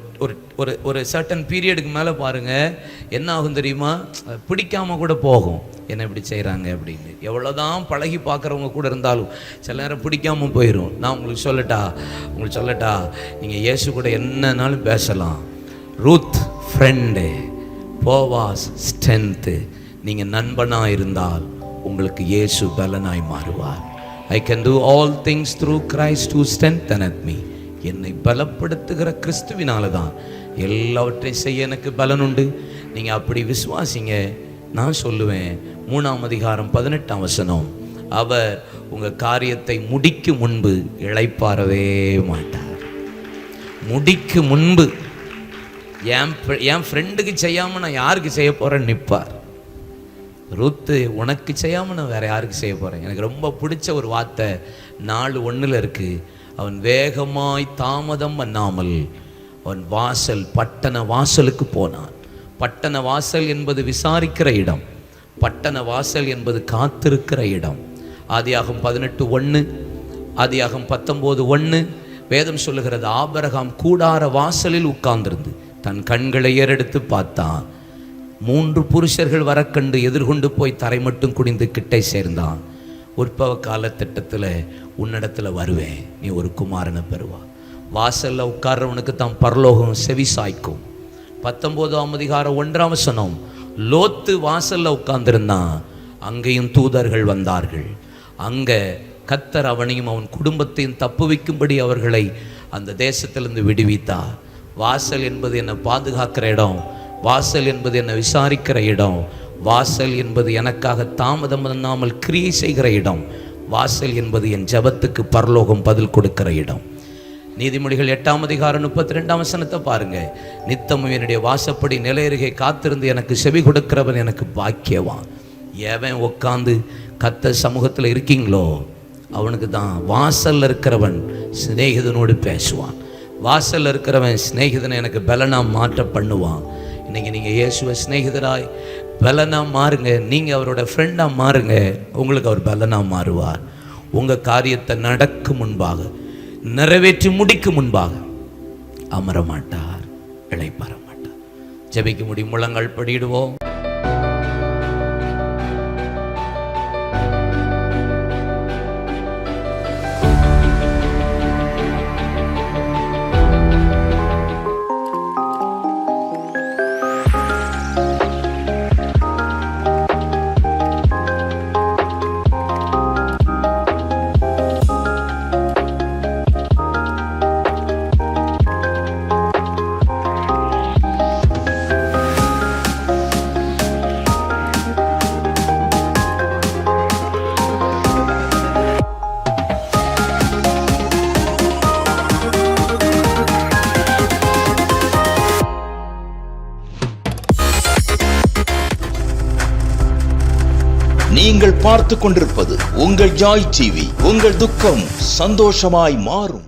ஒரு ஒரு சர்டன் பீரியடுக்கு மேலே பாருங்கள் என்ன ஆகும் தெரியுமா, பிடிக்காமல் கூட போகும். என்ன இப்படி செய்கிறாங்க அப்படின்னு. எவ்வளோ தான் பழகி பார்க்குறவங்க கூட இருந்தாலும் சில நேரம் பிடிக்காமல் போயிடும். நான் உங்களுக்கு சொல்லட்டா, நீங்கள் இயேசு கூட என்னன்னாலும் பேசலாம். Ruth friend, Boaz strength. நீங்கள் நண்பனாக இருந்தால் உங்களுக்கு இயேசு பலனாய் மாறுவார். I can do all things through Christ who strengtheneth me. என்னை பலப்படுத்துகிற கிறிஸ்துவினால தான் எல்லாவற்றையும் செய்ய எனக்கு பலன் உண்டு. நீங்கள் அப்படி விசுவாசிங்க. நான் சொல்லுவேன், 3ஆம் அதிகாரம் 18ஆம் வசனம், அவர் உங்கள் காரியத்தை முடிக்கும் முன்பு இளைப்பாறவே மாட்டார். முடிக்கும் முன்பு என் ஃப்ரெண்டுக்கு செய்யாமல் நான் யாருக்கு செய்ய போகிறேன்னு நிற்பார். ரூத்து, உனக்கு செய்யாமல் நான் வேறு யாருக்கு செய்ய போகிறேன். எனக்கு ரொம்ப பிடிச்ச ஒரு வார்த்தை 4:1 இருக்குது. அவன் வேகமாய் தாமதம் பண்ணாமல் அவன் பட்டண வாசலுக்கு போனான். பட்டண வாசல் என்பது விசாரிக்கிற இடம். பட்டண வாசல் என்பது காத்திருக்கிற இடம். ஆதியாகம் 18:1, ஆதியாகம் 19:1 வேதம் சொல்லுகிறது, ஆபிரகாம் கூடார வாசலில் உட்கார்ந்திருந்து தன் கண்களை ஏறெடுத்து பார்த்தான். 3 புருஷர்கள் வரக்கண்டு எதிர்கொண்டு போய் தரை மட்டும் குனிந்து கிட்டை சேர்ந்தான். உற்பவ கால திட்டத்தில் உன்னிடத்தில் வருவேன், நீ ஒரு குமாரனை பெறுவா. வாசலில் உட்கார்றவனுக்கு தான் பரலோகம் செவி சாய்க்கும். 19ஆம் அதிகாரம் 1ஆம் வசனம், லோத்து வாசலில் உட்கார்ந்திருந்தான். அங்கேயும் தூதர்கள் வந்தார்கள். அங்கே கர்த்தர் அவனையும் அவன் குடும்பத்தையும் தப்புவிக்கும்படி அவர்களை அந்த தேசத்திலிருந்து விடுவித்தார். வாசல் என்பது என்னை பாதுகாக்கிற இடம். வாசல் என்பது என்னை விசாரிக்கிற இடம். வாசல் என்பது எனக்காக தாமதம் பண்ணாமல் கிரியை செய்கிற இடம். வாசல் என்பது என் ஜெபத்துக்கு பரலோகம் பதில் கொடுக்கிற இடம். நீதிமொழிகள் 8ஆம் அதிகாரம் 32ஆம் வசனத்தை பாருங்க. நித்தமும் என்னுடைய வாசப்படி நிலையருகே காத்திருந்து எனக்கு செவி கொடுக்கிறவன் எனக்கு பாக்கியவான். எவன் உட்காந்து கர்த்தர் சமூகத்தில் இருக்கீங்களோ அவனுக்கு தான் வாசல்ல இருக்கிறவன் சிநேகிதனோடு பேசுவான். வாசல்ல இருக்கிறவன் சிநேகிதனை எனக்கு பலனா மாற்ற பண்ணுவான். இன்னைக்கு நீங்கள் இயேசுவை சிநேகிதராய் பலனா மாறுங்க. நீங்கள் அவரோட ஃப்ரெண்டாக மாறுங்க. உங்களுக்கு அவர் பலனா மாறுவார். உங்கள் காரியத்தை நடக்கும் முன்பாக, நிறைவேற்றி முடிக்கும் முன்பாக அமர மாட்டார், இளைப்பாற மாட்டார். ஜெபிக்க முடியும். முழங்கால் படியிடுவோம். பார்த்து கொண்டிருப்பது உங்கள் ஜாய் டிவி. உங்கள் துக்கம் சந்தோஷமாய் மாறும்.